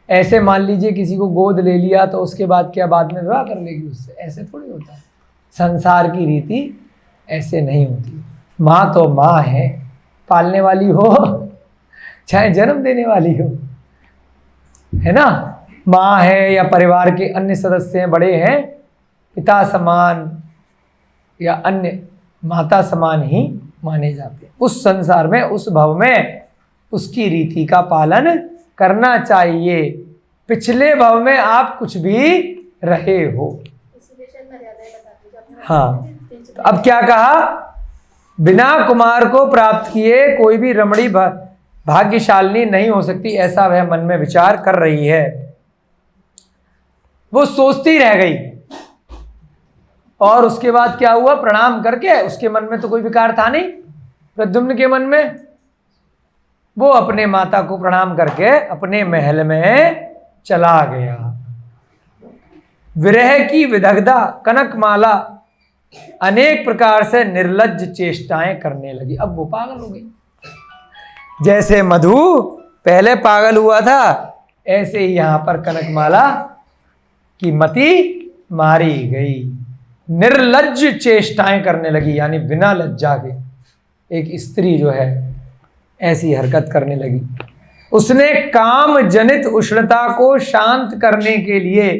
[SPEAKER 1] ऐसे मान लीजिए किसी को गोद ले लिया तो उसके बाद क्या बाद में विवाह कर लेगी उससे? ऐसे थोड़ी होता है। संसार की रीति ऐसे नहीं होती। माँ तो माँ है, पालने वाली हो चाहे जन्म देने वाली हो, है ना? माँ है या परिवार के अन्य सदस्य हैं, बड़े हैं, पिता समान या अन्य माता समान ही माने जाते हैं। उस संसार में, उस भव में उसकी रीति का पालन करना चाहिए। पिछले भव में आप कुछ भी रहे हो। हाँ, तो अब क्या कहा? बिना कुमार को प्राप्त किए कोई भी रमणी भाग्यशालिनी नहीं हो सकती, ऐसा वह मन में विचार कर रही है। वो सोचती रह गई और उसके बाद क्या हुआ? प्रणाम करके, उसके मन में तो कोई विकार था नहीं, प्रद्युम्न के मन में वो अपने माता को प्रणाम करके अपने महल में चला गया। विरह की विदग्धा कनकमाला अनेक प्रकार से निर्लज्ज चेष्टाएं करने लगी। अब वो पागल हो गई। जैसे मधु पहले पागल हुआ था, ऐसे ही यहां पर कनकमाला की मति मारी गई। निर्लज्ज चेष्टाएं करने लगी, यानी बिना लज्जा के एक स्त्री जो है ऐसी हरकत करने लगी। उसने काम जनित उष्णता को शांत करने के लिए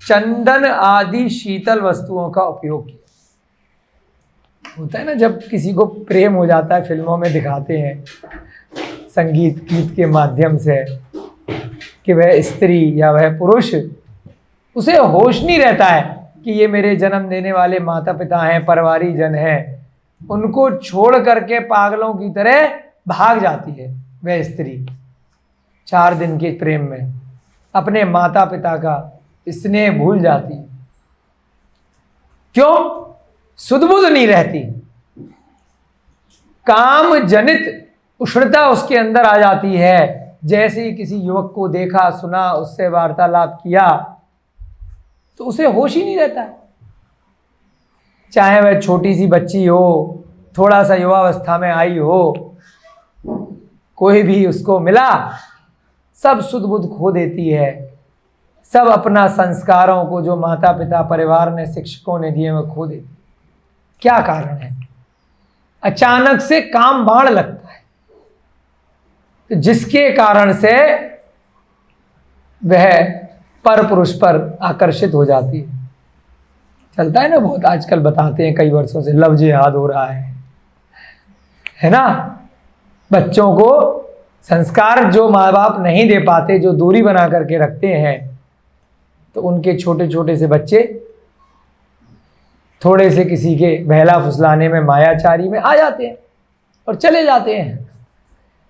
[SPEAKER 1] चंदन आदि शीतल वस्तुओं का उपयोग किया। होता है ना, जब किसी को प्रेम हो जाता है, फिल्मों में दिखाते हैं संगीत गीत के माध्यम से कि वह स्त्री या वह पुरुष, उसे होश नहीं रहता है कि ये मेरे जन्म देने वाले माता पिता हैं, परिवारी जन हैं, उनको छोड़ करके पागलों की तरह भाग जाती है वह स्त्री 4 दिन के प्रेम में, अपने माता पिता का स्नेह भूल जाती है। क्यों? सुध-बुध नहीं रहती, काम जनित उष्णता उसके अंदर आ जाती है। जैसे ही किसी युवक को देखा, सुना, उससे वार्तालाप किया तो उसे होश ही नहीं रहता है। चाहे वह छोटी सी बच्ची हो, थोड़ा सा युवावस्था में आई हो, कोई भी उसको मिला सब सुध-बुध खो देती है। सब अपना संस्कारों को जो माता पिता परिवार ने शिक्षकों ने दिए वह खो देती। क्या कारण है? अचानक से काम बाण लगता है, जिसके कारण से वह पर पुरुष पर आकर्षित हो जाती है। चलता है ना, बहुत आजकल बताते हैं, कई वर्षों से लव जिहाद हो रहा है ना। बच्चों को संस्कार जो माँ बाप नहीं दे पाते, जो दूरी बना करके रखते हैं, तो उनके छोटे छोटे से बच्चे थोड़े से किसी के बहला फुसलाने में, मायाचारी में आ जाते हैं और चले जाते हैं।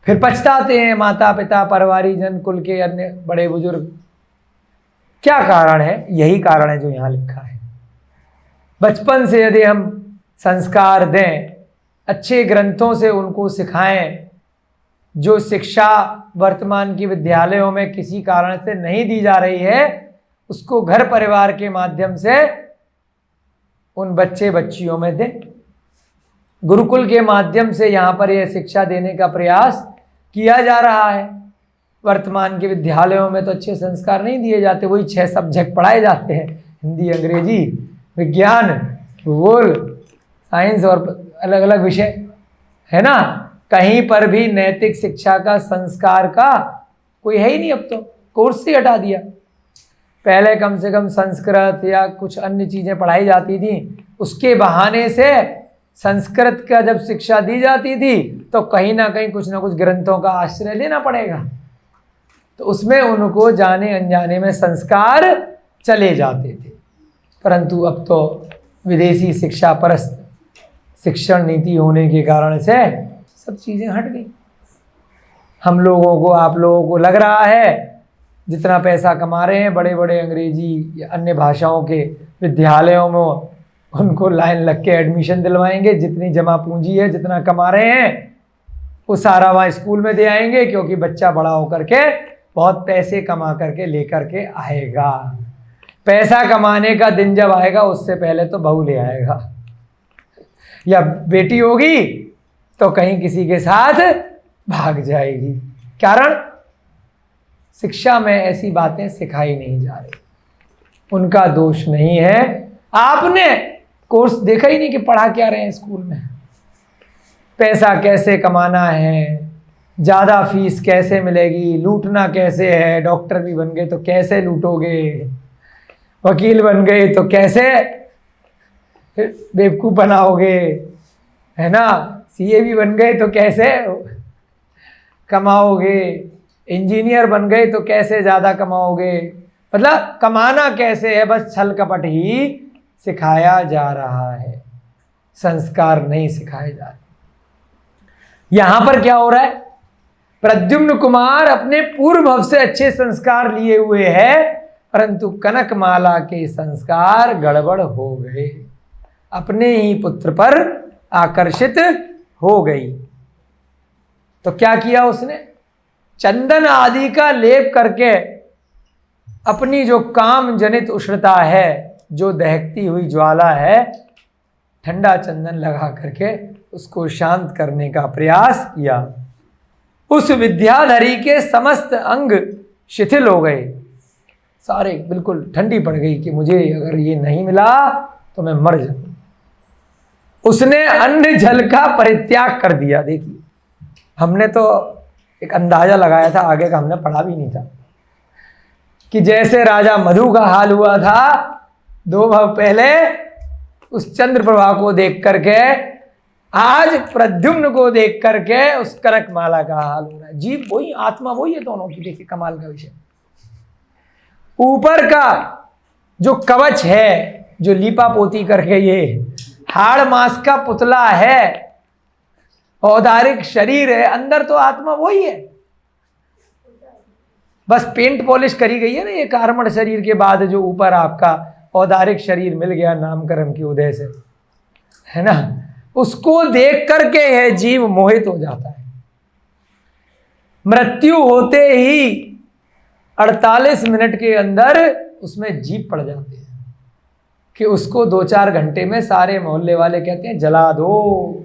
[SPEAKER 1] फिर पछताते हैं माता पिता, परिवारी जन, कुल के अन्य बड़े बुजुर्ग। क्या कारण है? यही कारण है जो यहाँ लिखा है। बचपन से यदि हम संस्कार दें, अच्छे ग्रंथों से उनको सिखाएं, जो शिक्षा वर्तमान की विद्यालयों में किसी कारण से नहीं दी जा रही है, उसको घर परिवार के माध्यम से उन बच्चे बच्चियों में दें। गुरुकुल के माध्यम से यहाँ पर यह शिक्षा देने का प्रयास किया जा रहा है। वर्तमान के विद्यालयों में तो अच्छे संस्कार नहीं दिए जाते, वही 6 सब्जेक्ट पढ़ाए जाते हैं, हिंदी, अंग्रेजी, विज्ञान, भूगोल, साइंस और अलग अलग विषय, है ना। कहीं पर भी नैतिक शिक्षा का, संस्कार का कोई है ही नहीं। अब तो कोर्स ही हटा दिया। पहले कम से कम संस्कृत या कुछ अन्य चीज़ें पढ़ाई जाती थी, उसके बहाने से संस्कृत का जब शिक्षा दी जाती थी तो कहीं ना कहीं कुछ ना कुछ ग्रंथों का आश्रय लेना पड़ेगा, तो उसमें उनको जाने अनजाने में संस्कार चले जाते थे। परंतु अब तो विदेशी शिक्षा परस्त शिक्षण नीति होने के कारण से सब चीज़ें हट गई। हम लोगों को, आप लोगों को लग रहा है जितना पैसा कमा रहे हैं बड़े बड़े अंग्रेजी या अन्य भाषाओं के विद्यालयों में, उनको लाइन लग के एडमिशन दिलवाएंगे, जितनी जमा पूंजी है, जितना कमा रहे हैं वो सारा वहाँ स्कूल में दे आएंगे, क्योंकि बच्चा बड़ा होकर के बहुत पैसे कमा करके लेकर के आएगा। पैसा कमाने का दिन जब आएगा उससे पहले तो बहू ले आएगा, या बेटी होगी तो कहीं किसी के साथ भाग जाएगी। कारण शिक्षा में ऐसी बातें सिखाई नहीं जा रही। उनका दोष नहीं है, आपने कोर्स देखा ही नहीं कि पढ़ा क्या रहे हैं स्कूल में। पैसा कैसे कमाना है, ज़्यादा फीस कैसे मिलेगी, लूटना कैसे है, डॉक्टर भी बन गए तो कैसे लूटोगे, वकील बन गए तो कैसे बेवकूफ़ बनाओगे, है ना, सीए भी बन गए तो कैसे कमाओगे, इंजीनियर बन गए तो कैसे ज़्यादा कमाओगे। मतलब कमाना कैसे है, बस छल कपट ही सिखाया जा रहा है, संस्कार नहीं सिखाए जा रहे। यहां पर क्या हो रहा है, प्रद्युम्न कुमार अपने पूर्व भव से अच्छे संस्कार लिए हुए हैं, परंतु कनकमाला के संस्कार गड़बड़ हो गए, अपने ही पुत्र पर आकर्षित हो गई। तो क्या किया उसने, चंदन आदि का लेप करके अपनी जो काम जनित उष्णता है, जो दहकती हुई ज्वाला है, ठंडा चंदन लगा करके उसको शांत करने का प्रयास किया। उस विद्याधरी के समस्त अंग शिथिल हो गए, सारे बिल्कुल ठंडी पड़ गई कि मुझे अगर ये नहीं मिला तो मैं मर जाऊं। उसने अन्न जल का परित्याग कर दिया। देखिए, हमने तो एक अंदाजा लगाया था, आगे का हमने पढ़ा भी नहीं था, कि जैसे राजा मधु का हाल हुआ था 2 भाव पहले उस चंद्र प्रभा को देख करके, आज प्रद्युम्न को देख करके उस कनक माला का हाल हो रहा है। जीव वही, आत्मा वही है दोनों की। देखिए कमाल का विषय, ऊपर का जो कवच है, जो लीपा पोती करके ये हाड़ मांस का पुतला है, औदारिक शरीर है, अंदर तो आत्मा वही है, बस पेंट पॉलिश करी गई है ना ये कार्मण शरीर के बाद, जो ऊपर आपका औदारिक शरीर मिल गया नामकर्म की उदय से, है ना, उसको देख करके यह जीव मोहित हो जाता है। मृत्यु होते ही 48 मिनट के अंदर उसमें जीव पड़ जाते हैं कि उसको 2-4 घंटे में सारे मोहल्ले वाले कहते हैं जला दो,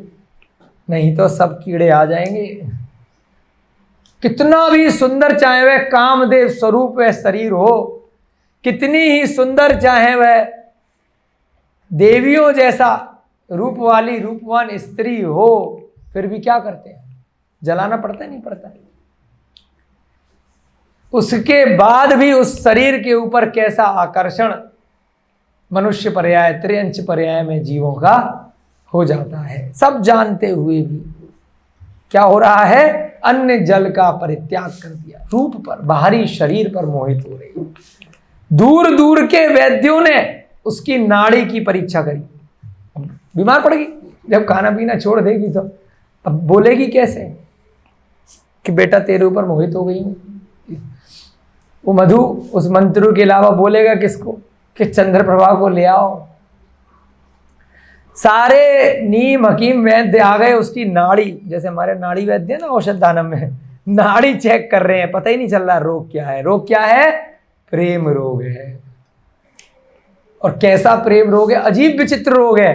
[SPEAKER 1] नहीं तो सब कीड़े आ जाएंगे। कितना भी सुंदर चाहे वह कामदेव स्वरूप वह शरीर हो, कितनी ही सुंदर चाहे वह देवियों जैसा रूप वाली रूपवान स्त्री हो, फिर भी क्या करते हैं, जलाना पड़ता है, नहीं पड़ता है। उसके बाद भी उस शरीर के ऊपर कैसा आकर्षण मनुष्य पर्याय, त्रियंच पर्याय में जीवों का हो जाता है। सब जानते हुए भी क्या हो रहा है, अन्य जल का परित्याग कर दिया, रूप पर, बाहरी शरीर पर मोहित हो रही। दूर दूर के वैद्यों ने उसकी नाड़ी की परीक्षा करी, बीमार पड़ गई। जब खाना पीना छोड़ देगी तो अब बोलेगी कैसे कि बेटा तेरे ऊपर मोहित हो गई। वो मधु उस मंत्रु के अलावा बोलेगा किसको कि चंद्रप्रभा को ले आओ। सारे नीम हकीम वैद्य आ गए, उसकी नाड़ी, जैसे हमारे नाड़ी वैद्य है ना औषध दानम में, नाड़ी चेक कर रहे हैं, पता ही नहीं चल रहा रोग क्या है। रोग क्या है, प्रेम रोग है। और कैसा प्रेम रोग है, अजीब विचित्र रोग है।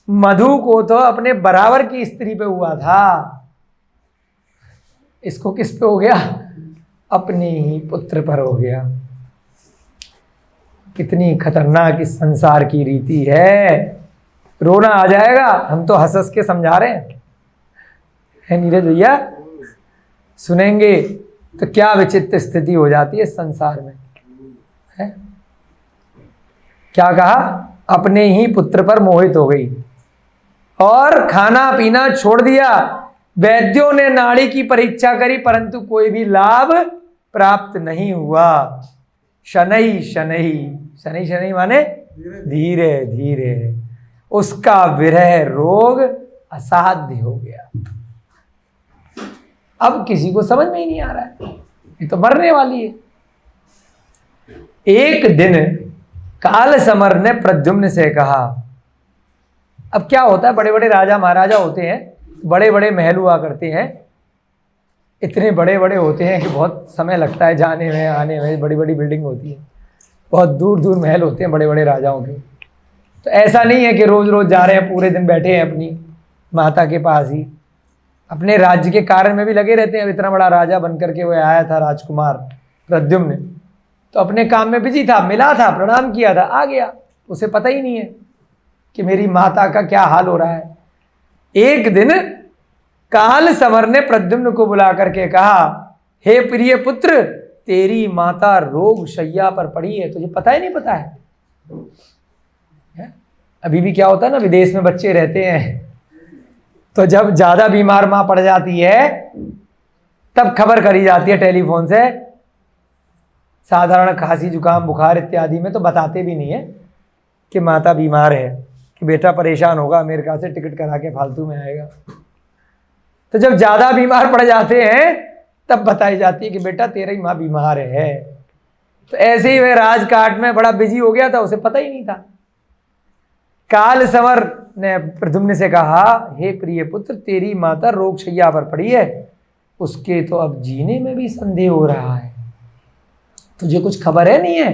[SPEAKER 1] मधु को तो अपने बराबर की स्त्री पे हुआ था, इसको किस पे हो गया, अपने ही पुत्र पर हो गया। कितनी खतरनाक इस संसार की रीति है, रोना आ जाएगा। हम तो हंस हंस के समझा रहे हैं, है नीरज भैया, सुनेंगे तो क्या विचित्र स्थिति हो जाती है संसार में, है? क्या कहा, अपने ही पुत्र पर मोहित हो गई और खाना पीना छोड़ दिया। वैद्यों ने नाड़ी की परीक्षा करी परंतु कोई भी लाभ प्राप्त नहीं हुआ। शनैः शनैः, शनैः शनैः माने धीरे धीरे उसका विरह रोग असाध्य हो गया। अब किसी को समझ में ही नहीं आ रहा है, ये तो मरने वाली है। एक दिन काल समर ने प्रद्युम्न से कहा, अब क्या होता है, बड़े बड़े राजा महाराजा होते हैं, बड़े बड़े महल हुआ करते हैं, इतने बड़े बड़े होते हैं कि बहुत समय लगता है जाने में आने में, बड़ी बड़ी बिल्डिंग होती है, बहुत दूर दूर महल होते हैं बड़े बड़े राजाओं के। तो ऐसा नहीं है कि रोज रोज जा रहे हैं, पूरे दिन बैठे हैं अपनी माता के पास ही, अपने राज्य के कार्य में भी लगे रहते हैं। अब इतना बड़ा राजा बनकर के वह आया था राजकुमार प्रद्युम्न, तो अपने काम में बिजी था, मिला था, प्रणाम किया था, आ गया, उसे पता ही नहीं है कि मेरी माता का क्या हाल हो रहा है। एक दिन काल समर ने प्रद्युम्न को बुला करके कहा, हे प्रिय पुत्र, तेरी माता रोग शैया पर पड़ी है, तुझे पता ही नहीं पता है? अभी भी क्या होता है ना, विदेश में बच्चे रहते हैं तो जब ज्यादा बीमार मां पड़ जाती है तब खबर करी जाती है टेलीफोन से। साधारण खांसी जुकाम बुखार इत्यादि में तो बताते भी नहीं है कि माता बीमार है, कि बेटा परेशान होगा, अमेरिका से टिकट करा के फालतू में आएगा। तो जब ज्यादा बीमार पड़ जाते हैं तब बताई जाती है कि बेटा तेरी माँ बीमार है। तो ऐसे ही वह राजकाट में बड़ा बिजी हो गया था, उसे पता ही नहीं था। काल समर ने प्रद्युम्न से कहा, हे प्रिय पुत्र, तेरी माता रोग शैया पर पड़ी है, उसके तो अब जीने में भी संदेह हो रहा है। तुझे कुछ खबर है नहीं है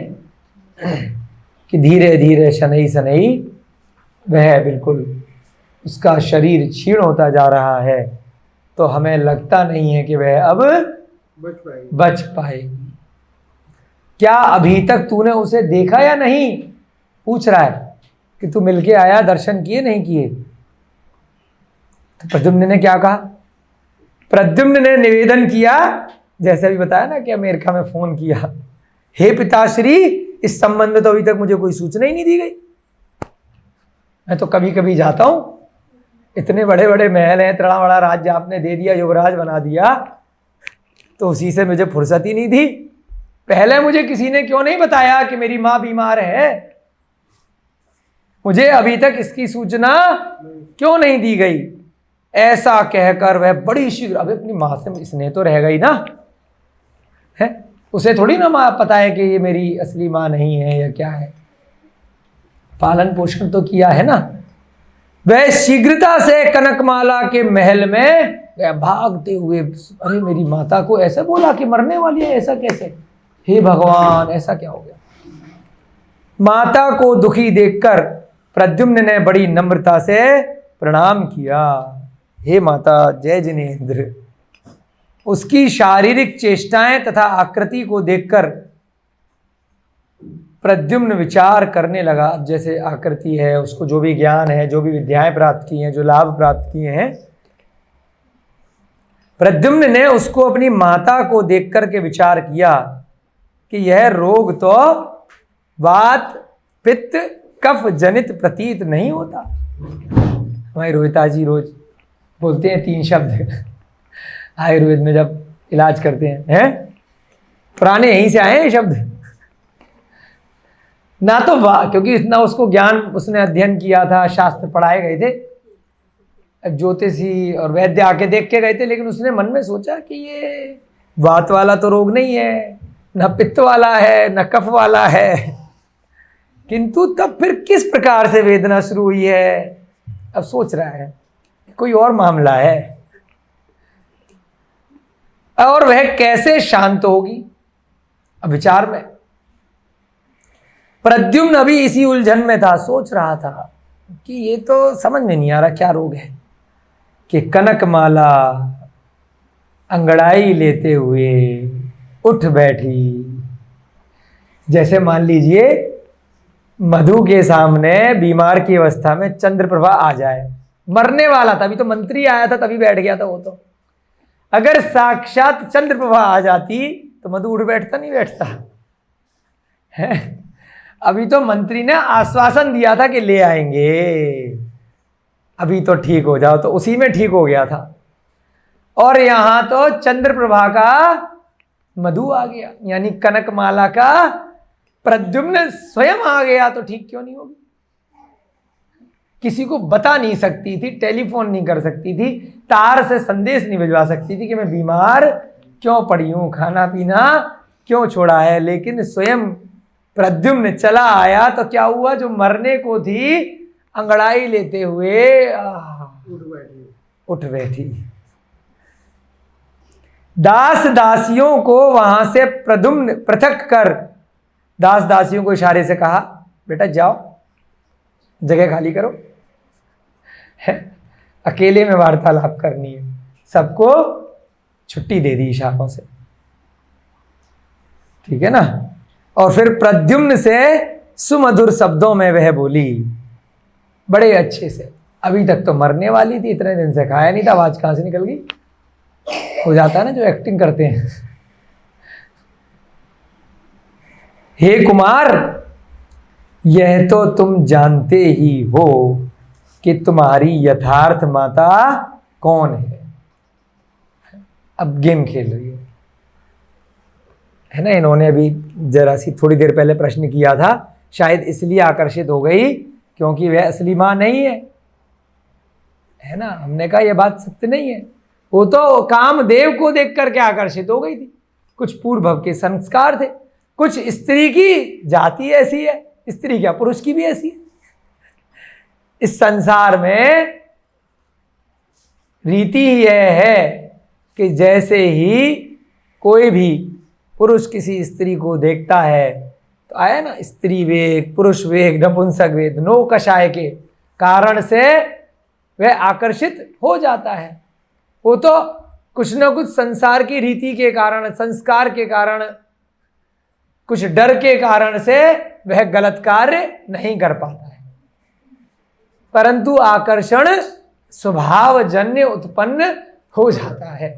[SPEAKER 1] कि धीरे धीरे शनैः शनैः वह बिल्कुल उसका शरीर क्षीण होता जा रहा है, तो हमें लगता नहीं है कि वह अब बच पाएगी। क्या अभी तक तूने उसे देखा या नहीं? पूछ रहा है कि तू मिलके आया, दर्शन किए नहीं किए? तो प्रद्युम्न ने क्या कहा? प्रद्युम्न ने निवेदन किया, जैसे भी बताया ना कि अमेरिका में फोन किया, हे पिताश्री, इस संबंध में तो अभी तक मुझे कोई सूचना ही नहीं दी गई। मैं तो कभी कभी जाता हूं, इतने बड़े बड़े महल हैं, इतना बड़ा राज्य आपने दे दिया, युवराज बना दिया, तो उसी से मुझे फुर्सत ही नहीं थी। पहले मुझे किसी ने क्यों नहीं बताया कि मेरी मां बीमार है? मुझे अभी तक इसकी सूचना क्यों नहीं दी गई? ऐसा कहकर वह बड़ी शीघ्र, अब अपनी मां से स्नेह तो रह गई ना है, उसे थोड़ी ना मां पता है कि ये मेरी असली मां नहीं है या क्या है, पालन पोषण तो किया है ना। वह शीघ्रता से कनकमाला के महल में वह भागते हुए, अरे मेरी माता को ऐसे बोला कि मरने वाली है, ऐसा कैसे? हे भगवान, ऐसा क्या हो गया? माता को दुखी देखकर प्रद्युम्न ने बड़ी नम्रता से प्रणाम किया। हे माता, जय जिनेंद्र। उसकी शारीरिक चेष्टाएं तथा आकृति को देखकर प्रद्युम्न विचार करने लगा। अब जैसे आकृति है, उसको जो भी ज्ञान है, जो भी विद्याएं प्राप्त की हैं, जो लाभ प्राप्त किए हैं, प्रद्युम्न ने उसको अपनी माता को देख करके विचार किया कि यह रोग तो वात पित्त कफ जनित प्रतीत नहीं होता। हमारी रोहिता जी रोज बोलते हैं 3 शब्द आयुर्वेद में जब इलाज करते हैं, पुराने यहीं से आए हैं शब्द ना, तो वाह, क्योंकि इतना उसको ज्ञान उसने अध्ययन किया था, शास्त्र पढ़ाए गए थे, ज्योतिषी और वैद्य आके देख के गए थे, लेकिन उसने मन में सोचा कि ये वात वाला तो रोग नहीं है, न पित्त वाला है, न कफ वाला है, किंतु तब फिर किस प्रकार से वेदना शुरू हुई है, अब सोच रहा है कोई और मामला है, और वह कैसे शांत होगी। अब विचार में प्रद्युम्न अभी इसी उलझन में था, सोच रहा था कि ये तो समझ में नहीं आ रहा क्या रोग है, कि कनकमाला अंगड़ाई लेते हुए उठ बैठी। जैसे मान लीजिए मधु के सामने बीमार की अवस्था में चंद्रप्रभा आ जाए, मरने वाला था, अभी तो मंत्री आया था तभी बैठ गया था वो तो, अगर साक्षात चंद्रप्रभा आ जाती तो मधु उठ बैठता नहीं बैठता है? अभी तो मंत्री ने आश्वासन दिया था कि ले आएंगे, अभी तो ठीक हो जाओ, तो उसी में ठीक हो गया था, और यहां तो चंद्रप्रभा का मधु आ गया, यानी कनकमाला का प्रद्युम्न स्वयं आ गया, तो ठीक क्यों नहीं होगी? किसी को बता नहीं सकती थी, टेलीफोन नहीं कर सकती थी, तार से संदेश नहीं भिजवा सकती थी कि मैं बीमार क्यों पड़ी हूं, खाना पीना क्यों छोड़ा है, लेकिन स्वयं प्रद्युम्न चला आया, तो क्या हुआ, जो मरने को थी अंगड़ाई लेते हुए उठ बैठी। दास दासियों को वहां से प्रद्युम्न पृथक कर दास दासियों को इशारे से कहा, बेटा जाओ, जगह खाली करो, है अकेले में वार्तालाप करनी है, सबको छुट्टी दे दी इशारों से, ठीक है ना। और फिर प्रद्युम्न से सुमधुर शब्दों में वह बोली, बड़े अच्छे से, अभी तक तो मरने वाली थी, इतने दिन से खाया नहीं था, आवाज कहां से निकल गई, हो जाता है ना जो एक्टिंग करते हैं। हे कुमार, यह तो तुम जानते ही हो कि तुम्हारी यथार्थ माता कौन है। अब गेम खेल रही है ना, इन्होंने अभी जरा सी थोड़ी देर पहले प्रश्न किया था, शायद इसलिए आकर्षित हो गई क्योंकि वह असली मां नहीं है ना। हमने कहा यह बात सत्य नहीं है, वो तो कामदेव को देख करके आकर्षित हो गई थी, कुछ पूर्व भव के संस्कार थे, कुछ स्त्री की जाति ऐसी है, स्त्री क्या पुरुष की भी ऐसी है। इस संसार में रीति ही यह है कि जैसे ही कोई भी पुरुष किसी स्त्री को देखता है तो आया ना, स्त्री वेग, पुरुष वेग, नपुंसक वेग, नो कषाय के कारण से वह आकर्षित हो जाता है। वो तो कुछ ना कुछ संसार की रीति के कारण, संस्कार के कारण, कुछ डर के कारण से वह गलत कार्य नहीं कर पाता है, परंतु आकर्षण स्वभावजन्य उत्पन्न हो जाता है।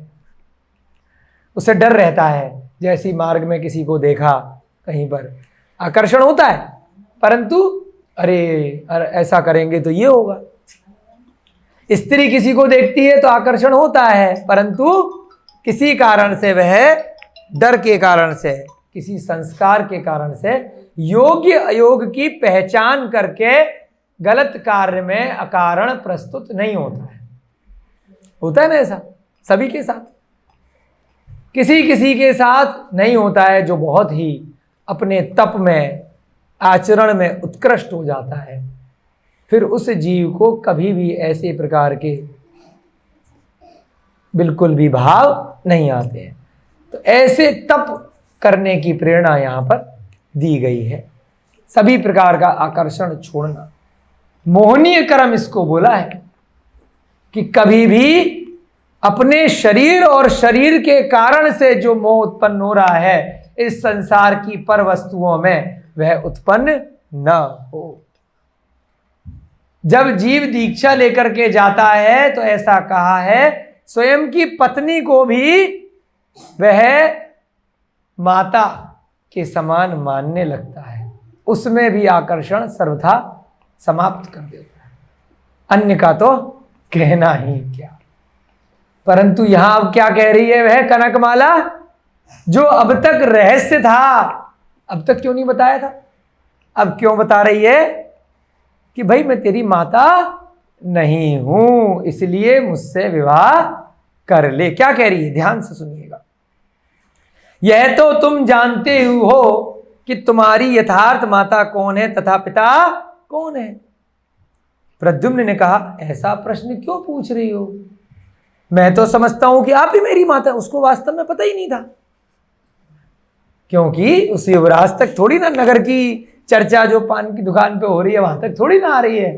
[SPEAKER 1] उसे डर रहता है, जैसी मार्ग में किसी को देखा कहीं पर आकर्षण होता है, परंतु अरे ऐसा करेंगे तो ये होगा। स्त्री किसी को देखती है तो आकर्षण होता है, परंतु किसी कारण से वह डर के कारण से, किसी संस्कार के कारण से योग्य अयोग की पहचान करके गलत कार्य में अकारण प्रस्तुत नहीं होता है। होता है ना ऐसा सभी के साथ, किसी किसी के साथ नहीं होता है, जो बहुत ही अपने तप में, आचरण में उत्कृष्ट हो जाता है, फिर उस जीव को कभी भी ऐसे प्रकार के बिल्कुल भी भाव नहीं आते हैं। तो ऐसे तप करने की प्रेरणा यहाँ पर दी गई है। सभी प्रकार का आकर्षण छोड़ना, मोहनीय कर्म इसको बोला है कि कभी भी अपने शरीर और शरीर के कारण से जो मोह उत्पन्न हो रहा है इस संसार की पर वस्तुओं में, वह उत्पन्न न हो। जब जीव दीक्षा लेकर के जाता है तो ऐसा कहा है, स्वयं की पत्नी को भी वह माता के समान मानने लगता है, उसमें भी आकर्षण सर्वथा समाप्त कर देता है, अन्य का तो कहना ही क्या। परंतु यहां अब क्या कह रही है वह कनकमाला, जो अब तक रहस्य था, अब तक क्यों नहीं बताया था, अब क्यों बता रही है कि भाई मैं तेरी माता नहीं हूं, इसलिए मुझसे विवाह कर ले। क्या कह रही है, ध्यान से सुनिएगा। यह तो तुम जानते हो कि तुम्हारी यथार्थ माता कौन है तथा पिता कौन है। प्रद्युम्न ने कहा, ऐसा प्रश्न क्यों पूछ रही हो, मैं तो समझता हूं कि आप ही मेरी माता। उसको वास्तव में पता ही नहीं था, क्योंकि उस युवराज तक थोड़ी ना नगर की चर्चा जो पान की दुकान पे हो रही है वहां तक थोड़ी ना आ रही है।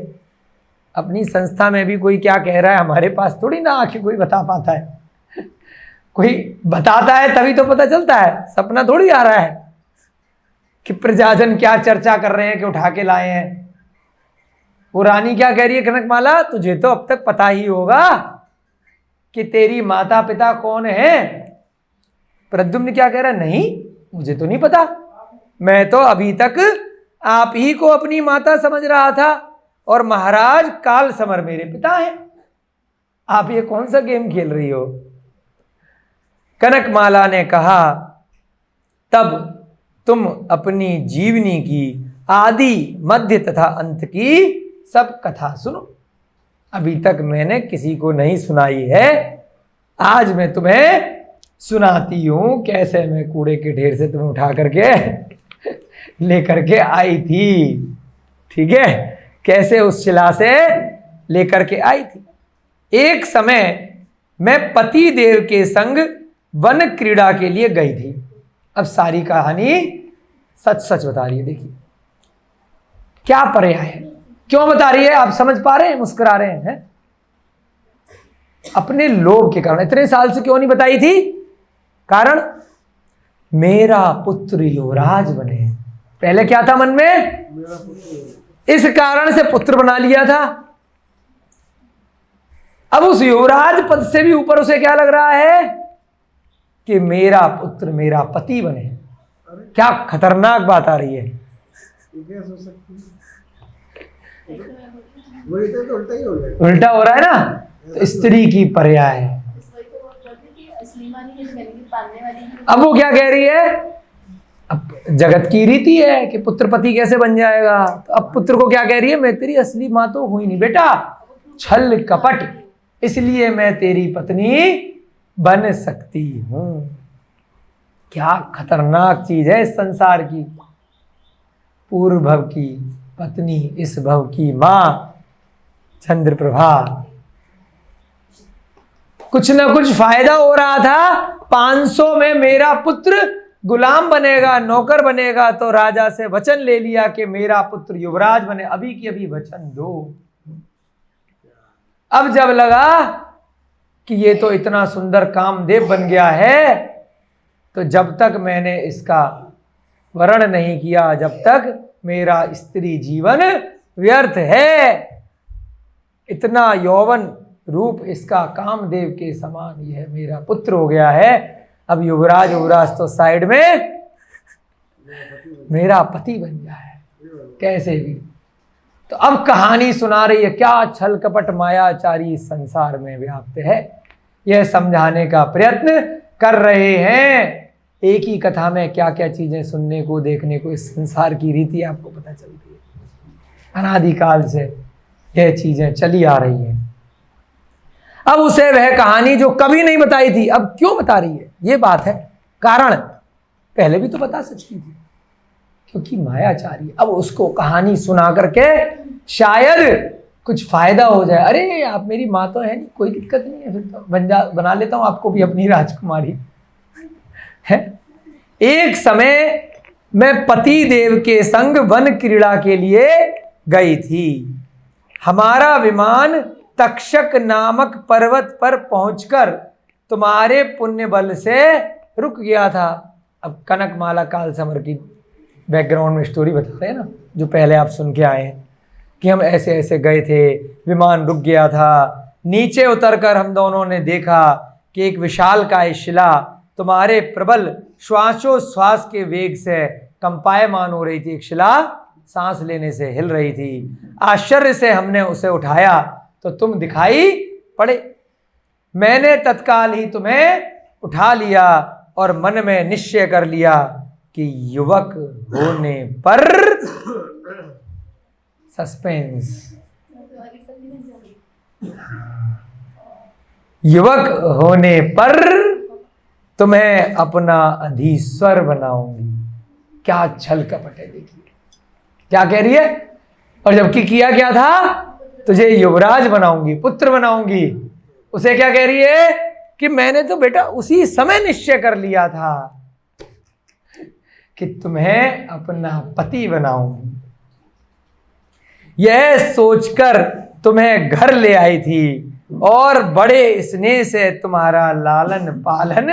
[SPEAKER 1] अपनी संस्था में भी कोई क्या कह रहा है हमारे पास थोड़ी ना आके कोई बता पाता है। कोई बताता है तभी तो पता चलता है, सपना थोड़ी आ रहा है कि प्रजाजन क्या चर्चा कर रहे हैं कि उठा के लाए हैं। वो रानी क्या कह रही है, कनकमाला तुझे तो अब तक पता ही होगा कि तेरी माता पिता कौन है। प्रद्युम्न क्या कह रहा है, नहीं मुझे तो नहीं पता, मैं तो अभी तक आप ही को अपनी माता समझ रहा था और महाराज काल समर मेरे पिता हैं। आप ये कौन सा गेम खेल रही हो। कनकमाला ने कहा, तब तुम अपनी जीवनी की आदि मध्य तथा अंत की सब कथा सुनो। अभी तक मैंने किसी को नहीं सुनाई है, आज मैं तुम्हें सुनाती हूं कैसे मैं कूड़े के ढेर से तुम्हें उठा करके लेकर के आई थी। ठीक है, कैसे उस शिला से लेकर के आई थी। एक समय मैं पति देव के संग वन क्रीड़ा के लिए गई थी। अब सारी कहानी सच सच बता रही है, देखिए क्या पर्याय है, क्यों बता रही है। आप समझ पा रहे हैं, मुस्कुरा रहे हैं, अपने लोभ के कारण। इतने साल से क्यों नहीं बताई थी, कारण मेरा पुत्र युवराज बने। पहले क्या था मन में, इस कारण से पुत्र बना लिया था। अब उस युवराज पद से भी ऊपर उसे क्या लग रहा है कि मेरा पुत्र मेरा पति बने। क्या खतरनाक बात आ रही है। उल्टा हो रहा है ना, तो स्त्री की पर्याय है। अब वो क्या कह रही है, अब जगत की रीति है कि पुत्र पति कैसे बन जाएगा। तो अब पुत्र को क्या कह रही है, मैं तेरी असली मां तो हुई नहीं बेटा, छल कपट, इसलिए मैं तेरी पत्नी बन सकती हूं। क्या खतरनाक चीज है इस संसार की। पूर्व भव की पत्नी, इस भव की मां चंद्रप्रभा। कुछ ना कुछ फायदा हो रहा था। 500 में मेरा पुत्र गुलाम बनेगा, नौकर बनेगा, तो राजा से वचन ले लिया कि मेरा पुत्र युवराज बने, अभी की अभी वचन दो। अब जब लगा कि ये तो इतना सुंदर कामदेव बन गया है, तो जब तक मैंने इसका वर्ण नहीं किया, जब तक मेरा स्त्री जीवन व्यर्थ है। इतना यौवन रूप इसका कामदेव के समान यह मेरा पुत्र हो गया है। अब युवराज युवराज तो साइड में, मेरा पति बन गया है कैसे भी। तो अब कहानी सुना रही है क्या छल कपट मायाचारी संसार में व्याप्त है, यह समझाने का प्रयत्न कर रहे हैं। एक ही कथा में क्या क्या चीजें सुनने को, देखने को, इस संसार की रीति आपको पता चलती है। अनादिकाल से यह चीजें चली आ रही हैं। अब उसे वह कहानी जो कभी नहीं बताई थी, अब क्यों बता रही है, ये बात है। कारण पहले भी तो बता सकती थी, क्योंकि मायाचारी। अब उसको कहानी सुना करके शायद कुछ फायदा हो जाए। अरे आप मेरी माँ तो है नहीं, कोई दिक्कत नहीं है, फिर तो बना लेता हूं आपको भी अपनी राजकुमारी है। एक समय मैं पति देव के संग वन क्रीड़ा के लिए गई थी। हमारा विमान तक्षक नामक पर्वत पर पहुंचकर तुम्हारे पुण्य बल से रुक गया था। अब कनकमाला काल समर की बैकग्राउंड में स्टोरी बता रहे हैं ना, जो पहले आप सुन के आए हैं कि हम ऐसे ऐसे गए थे, विमान रुक गया था। नीचे उतरकर हम दोनों ने देखा कि एक विशालकाय शिला तुम्हारे प्रबल श्वासोश्वास के वेग से कंपायमान हो रही थी। एक शिला सांस लेने से हिल रही थी। आश्चर्य से हमने उसे उठाया तो तुम दिखाई पड़े। मैंने तत्काल ही तुम्हें उठा लिया और मन में निश्चय कर लिया कि युवक होने पर सस्पेंस, युवक होने पर तुम्हें अपना अधीश्वर बनाऊंगी। क्या छल कपट है, देखिए क्या कह रही है। और जबकि किया क्या था, तुझे युवराज बनाऊंगी, पुत्र बनाऊंगी। उसे क्या कह रही है कि मैंने तो बेटा उसी समय निश्चय कर लिया था कि तुम्हें अपना पति बनाऊंगी। यह सोचकर तुम्हें घर ले आई थी और बड़े स्नेह से तुम्हारा लालन पालन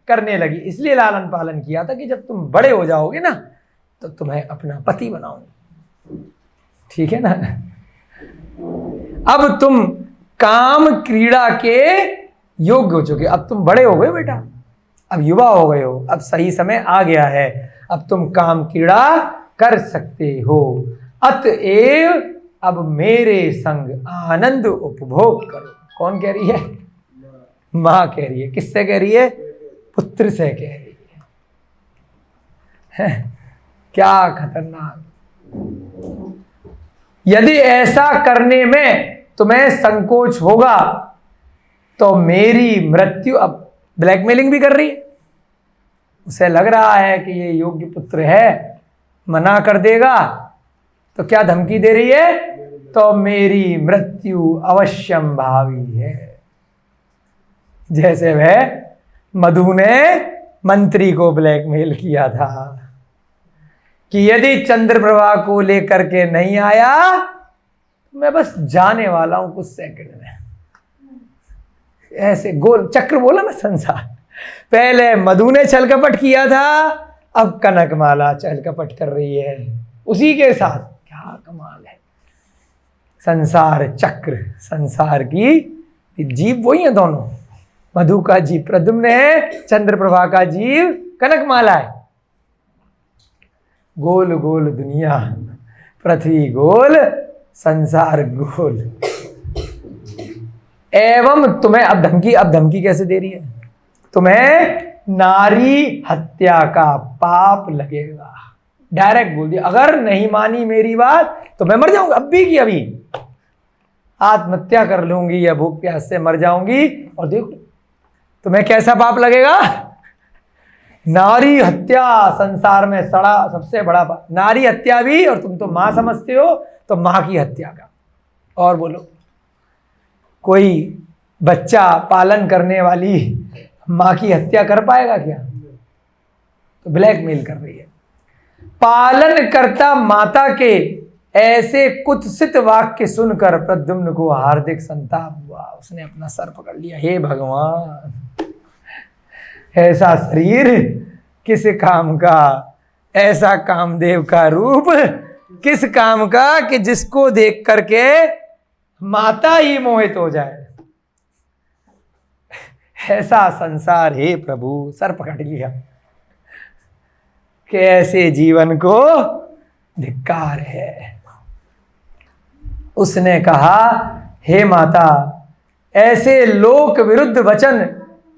[SPEAKER 1] करने लगी। इसलिए लालन पालन किया था कि जब तुम बड़े हो जाओगे ना तो तुम्हें अपना पति बनाऊंगी। ठीक है ना। अब तुम काम क्रीड़ा के योग्य हो चुके, अब तुम बड़े हो गए बेटा, अब युवा हो गए हो, अब सही समय आ गया है, अब तुम काम क्रीड़ा कर सकते हो। अतएव अब मेरे संग आनंद उपभोग करो। कौन कह रही है? मां कह रही है। किससे कह रही है? पुत्र से कह रही है। क्या खतरनाक। यदि ऐसा करने में तुम्हें संकोच होगा तो मेरी मृत्यु, अब ब्लैकमेलिंग भी कर रही है। उसे लग रहा है कि ये योग्य पुत्र है, मना कर देगा तो क्या धमकी दे रही है, तो मेरी मृत्यु अवश्यम भावी है। जैसे वह मधु ने मंत्री को ब्लैकमेल किया था कि यदि चंद्रप्रभा को लेकर के नहीं आया तो मैं बस जाने वाला हूं कुछ सेकंड में। ऐसे गोल चक्र बोला ना संसार। पहले मधु ने छल कपट किया था, अब कनकमाला छल कपट कर रही है उसी के साथ। क्या कमाल है। संसार चक्र, संसार की जीव वही है दोनों। मधु का जीव प्रद्युम्न है, चंद्रप्रभा का जीव कनकमाला है। गोल गोल दुनिया, पृथ्वी गोल, संसार गोल। एवं तुम्हें अब धमकी कैसे दे रही है? तुम्हें नारी हत्या का पाप लगेगा। डायरेक्ट बोल दिया, अगर नहीं मानी मेरी बात तो मैं मर जाऊंगा, अभी की अभी आत्महत्या कर लूंगी या भूख प्यास से मर जाऊंगी। और देखो तुम्हें कैसा पाप लगेगा। नारी हत्या संसार में सड़ा सबसे बड़ा पाप। नारी हत्या भी, और तुम तो मां समझते हो तो मां की हत्या का। और बोलो कोई बच्चा पालन करने वाली माँ की हत्या कर पाएगा क्या? तो ब्लैकमेल कर रही है। पालन करता माता के ऐसे कुत्सित वाक्य सुनकर प्रद्युम्न को हार्दिक संताप हुआ। उसने अपना सर पकड़ लिया, हे भगवान, ऐसा शरीर किस काम का, ऐसा कामदेव का रूप किस काम का कि जिसको देख करके माता ही मोहित हो जाए। ऐसा संसार, हे प्रभु, सर पकड़ लिया कि ऐसे जीवन को धिक्कार है। उसने कहा, हे माता, ऐसे लोक विरुद्ध वचन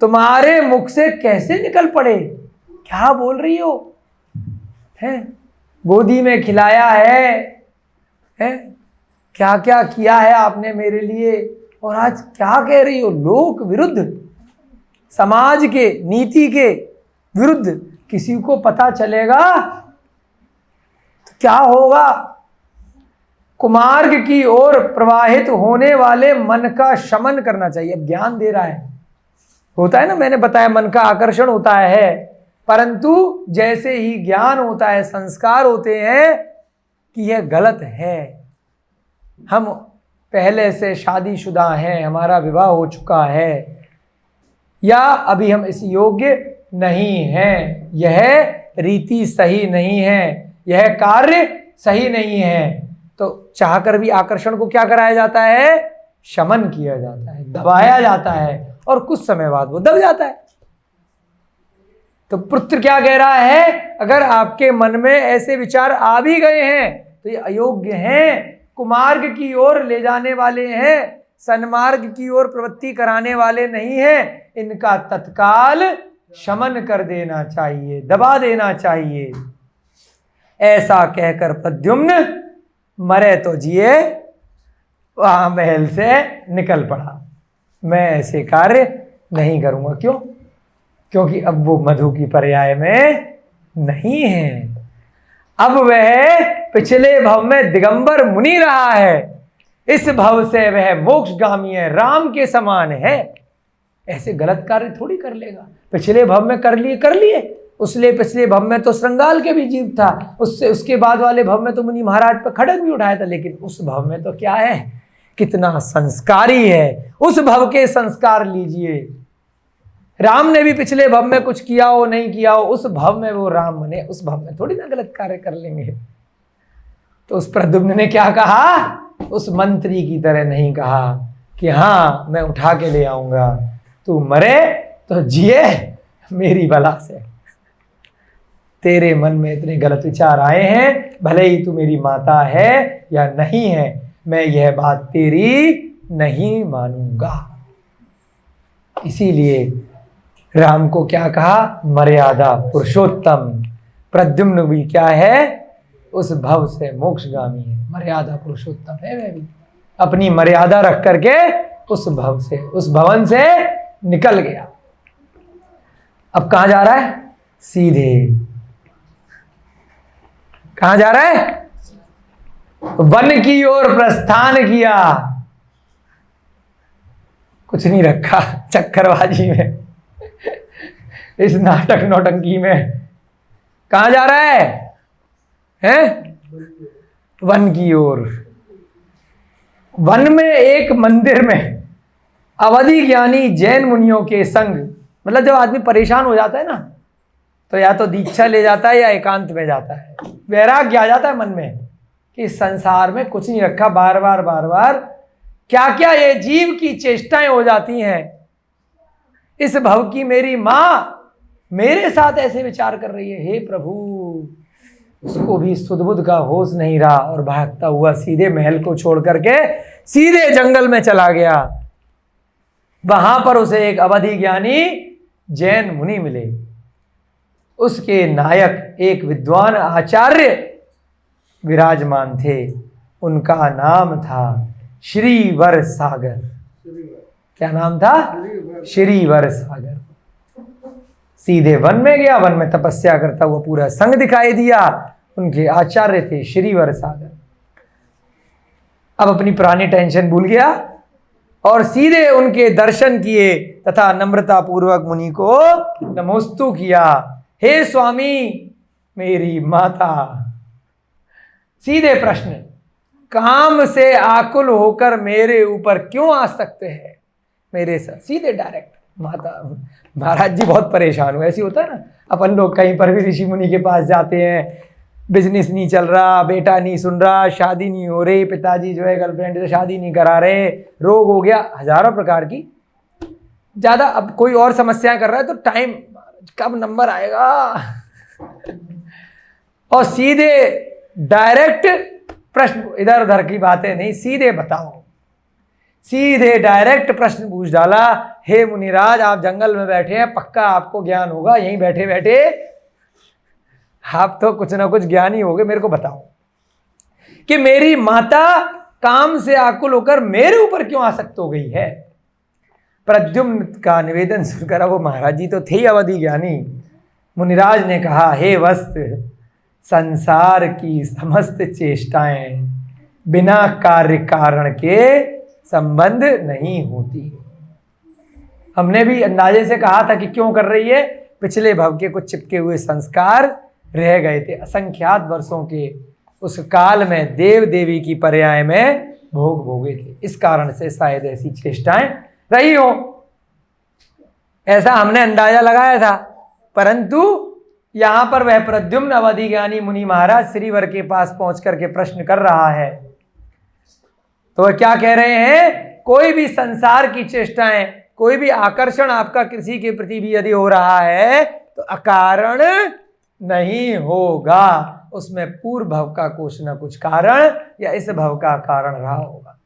[SPEAKER 1] तुम्हारे मुख से कैसे निकल पड़े? क्या बोल रही हो? हैं? गोदी में खिलाया है, क्या क्या किया है आपने मेरे लिए, और आज क्या कह रही हो? लोक विरुद्ध, समाज के, नीति के विरुद्ध किसी को पता चलेगा तो क्या होगा? कुमार्ग की ओर प्रवाहित होने वाले मन का शमन करना चाहिए। अब ज्ञान दे रहा है, होता है ना, मैंने बताया मन का आकर्षण होता है, परंतु जैसे ही ज्ञान होता है, संस्कार होते हैं कि यह गलत है, हम पहले से शादीशुदा हैं, हमारा विवाह हो चुका है, या अभी हम इस योग्य नहीं हैं, यह रीति सही नहीं है, यह कार्य सही नहीं है, तो चाहकर भी आकर्षण को क्या कराया जाता है? शमन किया जाता है, दबाया जाता है, और कुछ समय बाद वो दब जाता है। तो पुत्र क्या कह रहा है? अगर आपके मन में ऐसे विचार आ भी गए हैं तो ये अयोग्य हैं, कुमार्ग की ओर ले जाने वाले हैं, सन्मार्ग की ओर प्रवृत्ति कराने वाले नहीं हैं, इनका तत्काल शमन कर देना चाहिए, दबा देना चाहिए। ऐसा कहकर प्रद्युम्न मरे तो जिए वहां महल से निकल पड़ा। मैं ऐसे कार्य नहीं करूंगा। क्यों? क्योंकि अब वो मधु की पर्याय में नहीं है, अब वह पिछले भव में दिगंबर मुनि रहा है, इस भव से वह मोक्षगामी है, राम के समान है। ऐसे गलत कार्य थोड़ी कर लेगा। पिछले भव में कर लिए, उसले पिछले भव में तो श्रृंगाल के भी जीव था, उससे उसके बाद वाले भव में तो मुनि महाराज पर खड़ग भी उठाया था, लेकिन उस भव में तो क्या है, कितना संस्कारी है, उस भव के संस्कार लीजिए। राम ने भी पिछले भव में कुछ किया हो नहीं किया हो, उस भव में वो राम बने, उस भव में थोड़ी ना गलत कार्य कर लेंगे। तो उस प्रद्युम्न ने क्या कहा? उस मंत्री की तरह नहीं कहा कि हाँ मैं उठा के ले आऊंगा, तू मरे तो जिए मेरी बला से। तेरे मन में इतने गलत विचार आए हैं, भले ही तू मेरी माता है या नहीं है, मैं यह बात तेरी नहीं मानूंगा। इसीलिए राम को क्या कहा? मर्यादा पुरुषोत्तम। प्रद्युम्न भी क्या है? उस भव से मोक्षगामी है, मर्यादा पुरुषोत्तम है। वह भी अपनी मर्यादा रख करके उस भव से, उस भवन से निकल गया। अब कहां जा रहा है? सीधे कहां जा रहा है? वन की ओर प्रस्थान किया। कुछ नहीं रखा चक्करबाजी में, इस नाटक नौटंकी में। कहां जा रहा है? हैं? वन की ओर। वन में एक मंदिर में अवधि ज्ञानी जैन मुनियों के संग, मतलब जब आदमी परेशान हो जाता है ना, तो या तो दीक्षा ले जाता है या एकांत में जाता है। वैराग्य आ जाता है मन में कि संसार में कुछ नहीं रखा, बार बार क्या क्या ये जीव की चेष्टाएं हो जाती हैं। इस भव की मेरी मां मेरे साथ ऐसे विचार कर रही है, हे प्रभु। उसको भी सुध-बुध का होश नहीं रहा और भागता हुआ सीधे महल को छोड़ करके सीधे जंगल में चला गया। वहां पर उसे एक अवधि ज्ञानी जैन मुनि मिले। उसके नायक एक विद्वान आचार्य विराजमान थे। उनका नाम था श्रीवर सागर। क्या नाम था? श्रीवर सागर। सीधे वन में गया, वन में तपस्या करता हुआ पूरा संग दिखाई दिया। उनके आचार्य थे श्रीवर सागर। अब अपनी पुरानी टेंशन भूल गया और सीधे उनके दर्शन किए तथा नम्रता पूर्वक मुनि को नमोस्तु किया। हे स्वामी मेरी माता। सीधे प्रश्न, काम से आकुल होकर मेरे ऊपर क्यों आ सकते हैं मेरे सर, सीधे डायरेक्ट। माता, महाराज जी बहुत परेशान हुए। ऐसी होता है ना, अपन लोग कहीं पर भी ऋषि मुनि के पास जाते हैं, बिजनेस नहीं चल रहा, बेटा नहीं सुन रहा, शादी नहीं हो रही, पिताजी जो है गर्लफ्रेंड से शादी नहीं करा रहे, रोग हो गया, हजारों प्रकार की ज़्यादा अब कोई और समस्याएं कर रहा है, तो टाइम कब नंबर आएगा और सीधे डायरेक्ट प्रश्न, इधर उधर की बातें नहीं, सीधे बताओ। सीधे डायरेक्ट प्रश्न पूछ डाला, हे मुनिराज आप जंगल में बैठे हैं, पक्का आपको ज्ञान होगा, यहीं बैठे बैठे आप तो कुछ ना कुछ ज्ञानी होगे, मेरे को बताओ कि मेरी माता काम से आकुल होकर मेरे ऊपर क्यों आसक्त हो गई है। प्रद्युम्न का निवेदन सुनकर, वो महाराज जी तो थे ही अवधि ज्ञानी, मुनिराज ने कहा, हे वस्त, संसार की समस्त चेष्टाएं बिना कार्य कारण के संबंध नहीं होती। हमने भी अंदाजे से कहा था कि क्यों कर रही है, पिछले भव के कुछ चिपके हुए संस्कार रह गए थे, असंख्यात वर्षों के उस काल में देव देवी की पर्याय में भोग भोगे थे, इस कारण से शायद ऐसी चेष्टाएं रही हो, ऐसा हमने अंदाजा लगाया था। परंतु यहां पर वह प्रद्युम्न अवधि ज्ञानी मुनि महाराज श्रीवर के पास पहुंच करके प्रश्न कर रहा है, तो वह क्या कह रहे हैं, कोई भी संसार की चेष्टाएं, कोई भी आकर्षण आपका किसी के प्रति भी यदि हो रहा है तो अकारण नहीं होगा, उसमें पूर्व भव का कुछ न कुछ कारण या इस भव का कारण रहा होगा।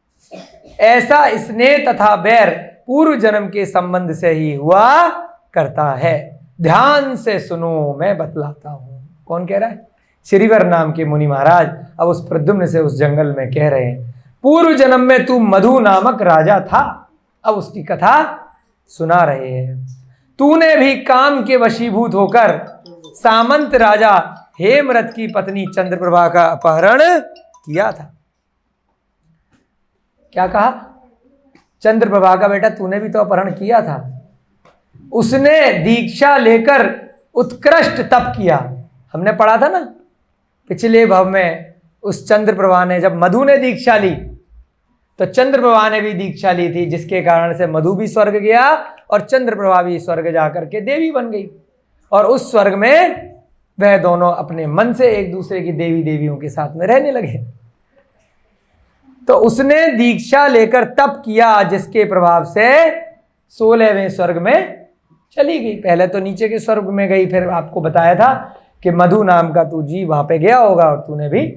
[SPEAKER 1] ऐसा स्नेह तथा वैर पूर्व जन्म के संबंध से ही हुआ करता है। ध्यान से सुनो, मैं बतलाता हूं। कौन कह रहा है? श्रीवर नाम के मुनि महाराज अब उस प्रद्युम्न से उस जंगल में कह रहे हैं, पूर्व जन्म में तू मधु नामक राजा था। अब उसकी कथा सुना रहे हैं। तूने भी काम के वशीभूत होकर सामंत राजा हेमरथ की पत्नी चंद्रप्रभा का अपहरण किया था। क्या कहा? चंद्रप्रभा का बेटा तूने भी तो अपहरण किया था। उसने दीक्षा लेकर उत्कृष्ट तप किया। हमने पढ़ा था ना पिछले भव में, उस चंद्रप्रभा ने जब मधु ने दीक्षा ली तो चंद्रप्रभा ने भी दीक्षा ली थी, जिसके कारण से मधु भी स्वर्ग गया और चंद्रप्रभा भी स्वर्ग जाकर के देवी बन गई। और उस स्वर्ग में वह दोनों अपने मन से एक दूसरे की देवी देवियों के साथ में रहने लगे। तो उसने दीक्षा लेकर तप किया, जिसके प्रभाव से 16वें स्वर्ग में चली गई। पहले तो नीचे के स्वर्ग में गई, फिर आपको बताया था कि मधु नाम का तू जी वहां पे गया होगा और तूने भी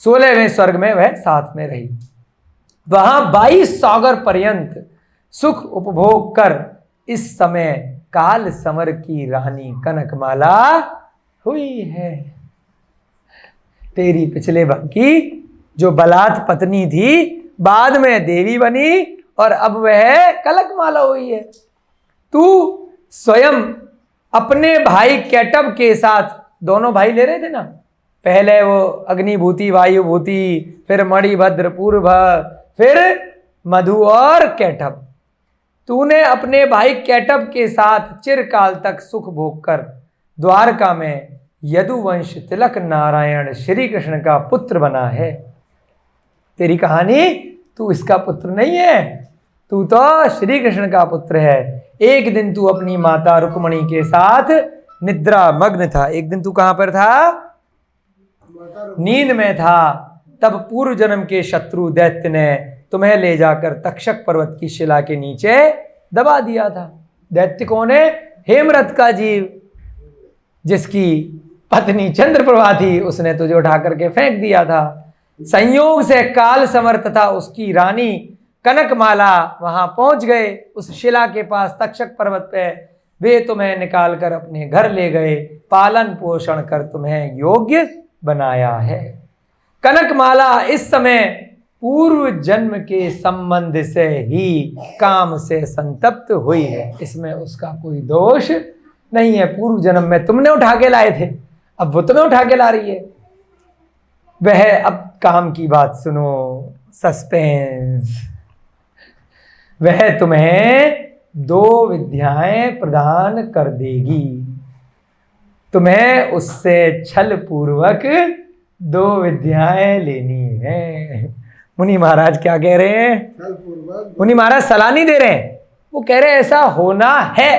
[SPEAKER 1] 16वें स्वर्ग में वह साथ में रही। वहां 22 सागर पर्यंत सुख उपभोग कर इस समय काल समर की रानी कनकमाला हुई है। तेरी पिछले भव की जो बलात् पत्नी थी बाद में देवी बनी और अब वह कनकमाला हुई है। तू स्वयं अपने भाई केटव के साथ, दोनों भाई ले रहे थे ना, पहले वो अग्निभूति वायुभूति, फिर मणिभद्र पूर्व, फिर मधु और केटव। तूने अपने भाई केटव के साथ चिरकाल तक सुख भोग कर द्वारका में यदुवंश तिलक नारायण श्री कृष्ण का पुत्र बना है। तेरी कहानी, तू इसका पुत्र नहीं है, तू तो श्री कृष्ण का पुत्र है। एक दिन तू अपनी माता रुक्मणी के साथ निद्रा मग्न था। एक दिन तू कहां पर था? नींद में था। तब पूर्व जन्म के शत्रु दैत्य ने तुम्हें ले जाकर तक्षक पर्वत की शिला के नीचे दबा दिया था। दैत्य कौन है? हेमरथ का जीव, जिसकी पत्नी चंद्रप्रभा थी, उसने तुझे उठा करके फेंक दिया था। संयोग से काल समर तथा उसकी रानी कनकमाला वहां पहुंच गए, उस शिला के पास तक्षक पर्वत पे। वे तुम्हें निकाल कर अपने घर ले गए, पालन पोषण कर तुम्हें योग्य बनाया है। कनकमाला इस समय पूर्व जन्म के संबंध से ही काम से संतप्त हुई है, इसमें उसका कोई दोष नहीं है। पूर्व जन्म में तुमने उठा के लाए थे, अब वो तुम्हें उठा के ला रही है। वह अब काम की बात सुनो, सस्पेंस। वह तुम्हें 2 विद्याएं प्रदान कर देगी। तुम्हें उससे छल पूर्वक 2 विद्याएं लेनी है। मुनि महाराज क्या कह रहे हैं?
[SPEAKER 2] छल पूर्वक।
[SPEAKER 1] मुनि महाराज सलाह नहीं दे रहे हैं, वो कह रहे हैं ऐसा होना है।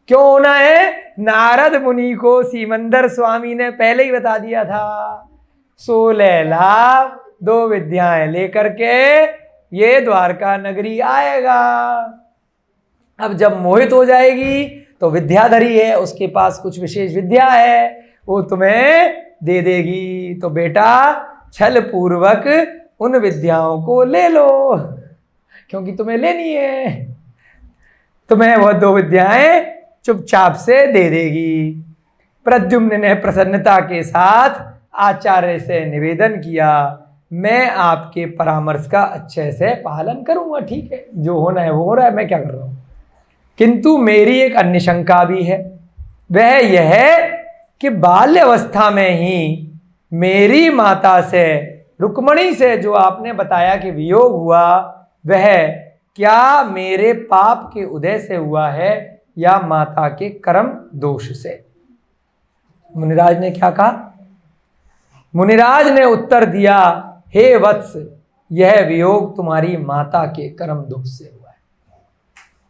[SPEAKER 1] क्यों होना है? नारद मुनि को सीमंदर स्वामी ने पहले ही बता दिया था, 16 लाभ 2 विद्याएं लेकर के ये द्वारका नगरी आएगा। अब जब मोहित हो जाएगी तो विद्याधरी है, उसके पास कुछ विशेष विद्या है, वो तुम्हें दे देगी। तो बेटा छल पूर्वक उन विद्याओं को ले लो, क्योंकि तुम्हें लेनी है। तुम्हें वह 2 विद्याएं चुपचाप से दे देगी। प्रद्युम्न ने प्रसन्नता के साथ आचार्य से निवेदन किया, मैं आपके परामर्श का अच्छे से पालन करूंगा। ठीक है, जो होना है वो हो रहा है, मैं क्या कर रहा हूं। किंतु मेरी एक अन्य शंका भी है, वह यह है कि बाल्यावस्था में ही मेरी माता से, रुक्मणी से जो आपने बताया कि वियोग हुआ, वह क्या मेरे पाप के उदय से हुआ है या माता के कर्म दोष से? मुनिराज ने क्या कहा? मुनिराज ने उत्तर दिया, हे वत्स, यह वियोग तुम्हारी माता के कर्म दोष से हुआ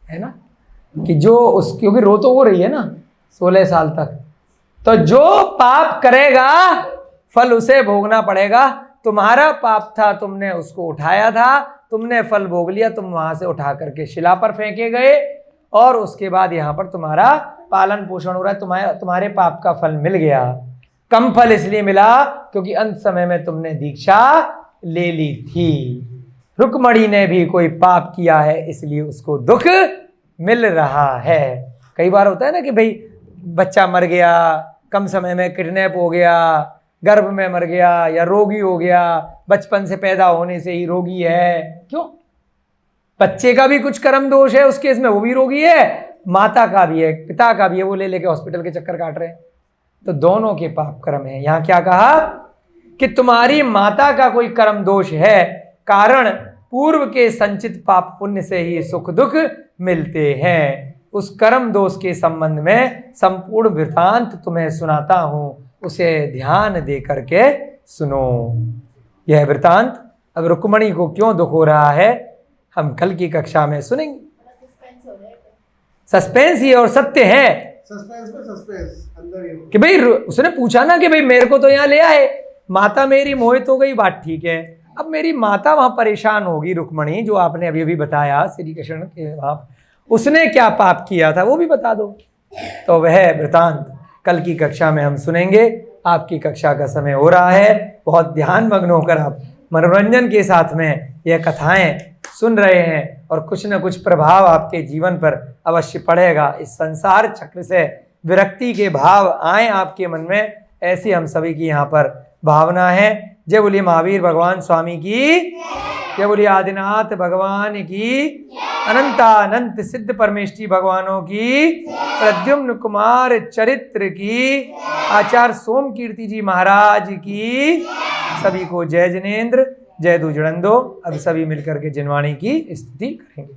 [SPEAKER 1] है ना, कि जो उस, क्योंकि रो तो हो रही है ना 16 साल तक, तो जो पाप करेगा फल उसे भोगना पड़ेगा। तुम्हारा पाप था, तुमने उसको उठाया था, तुमने फल भोग लिया, तुम वहां से उठा करके शिला पर फेंके गए और उसके बाद यहाँ पर तुम्हारा पालन पोषण हो रहा है। तुम्हारे पाप का फल मिल गया। कम फल इसलिए मिला क्योंकि अंत समय में तुमने दीक्षा ले ली थी। रुक्मणी ने भी कोई पाप किया है, इसलिए उसको दुख मिल रहा है। कई बार होता है ना कि भाई बच्चा मर गया, कम समय में किडनैप हो गया, गर्भ में मर गया, या रोगी हो गया, बचपन से पैदा होने से ही रोगी है। क्यों? बच्चे का भी कुछ कर्म दोष है उस केस में, वो भी रोगी है, माता का भी है, पिता का भी है, वो ले लेके हॉस्पिटल के चक्कर काट रहे हैं। तो दोनों के पाप कर्म है। यहां क्या कहा कि तुम्हारी माता का कोई कर्म दोष है, कारण पूर्व के संचित पाप पुण्य से ही सुख दुख मिलते हैं। उस कर्म दोष के संबंध में संपूर्ण वृतांत तुम्हें सुनाता हूं, उसे ध्यान दे करके सुनो। यह वृतांत अब रुक्मणी को क्यों दुख हो रहा है, हम कल की कक्षा में सुनेंगे। सस्पेंस ही और सत्य है।
[SPEAKER 2] सस्पेंस पे सस्पेंस अंदर ही
[SPEAKER 1] कि भाई उसने पूछा ना कि भाई मेरे को तो यहाँ ले आए, माता मेरी मोहित हो गई, बात ठीक है। अब मेरी माता वहां परेशान होगी, रुक्मणी जो आपने अभी अभी बताया श्री कृष्ण के वहां, उसने क्या पाप किया था वो भी बता दो। तो वह वृतांत कल की कक्षा में हम सुनेंगे। आपकी कक्षा का समय हो रहा है, बहुत ध्यान मग्न होकर आप मनोरंजन के साथ में यह कथाएं सुन रहे हैं और कुछ न कुछ प्रभाव आपके जीवन पर अवश्य पड़ेगा। इस संसार चक्र से विरक्ति के भाव आए आपके मन में, ऐसी हम सभी की यहाँ पर भावना है। जय बोलिए महावीर भगवान स्वामी की, जय बोलिए आदिनाथ भगवान की, अनंतानंत सिद्ध परमेष्टि भगवानों की, प्रद्युम्न कुमार चरित्र की, आचार्य सोम कीर्ति जी महाराज की। सभी को जय जिनेन्द्र, जय दुजड़ंदो। अब सभी मिलकर के जिनवाणी की स्तुति करेंगे।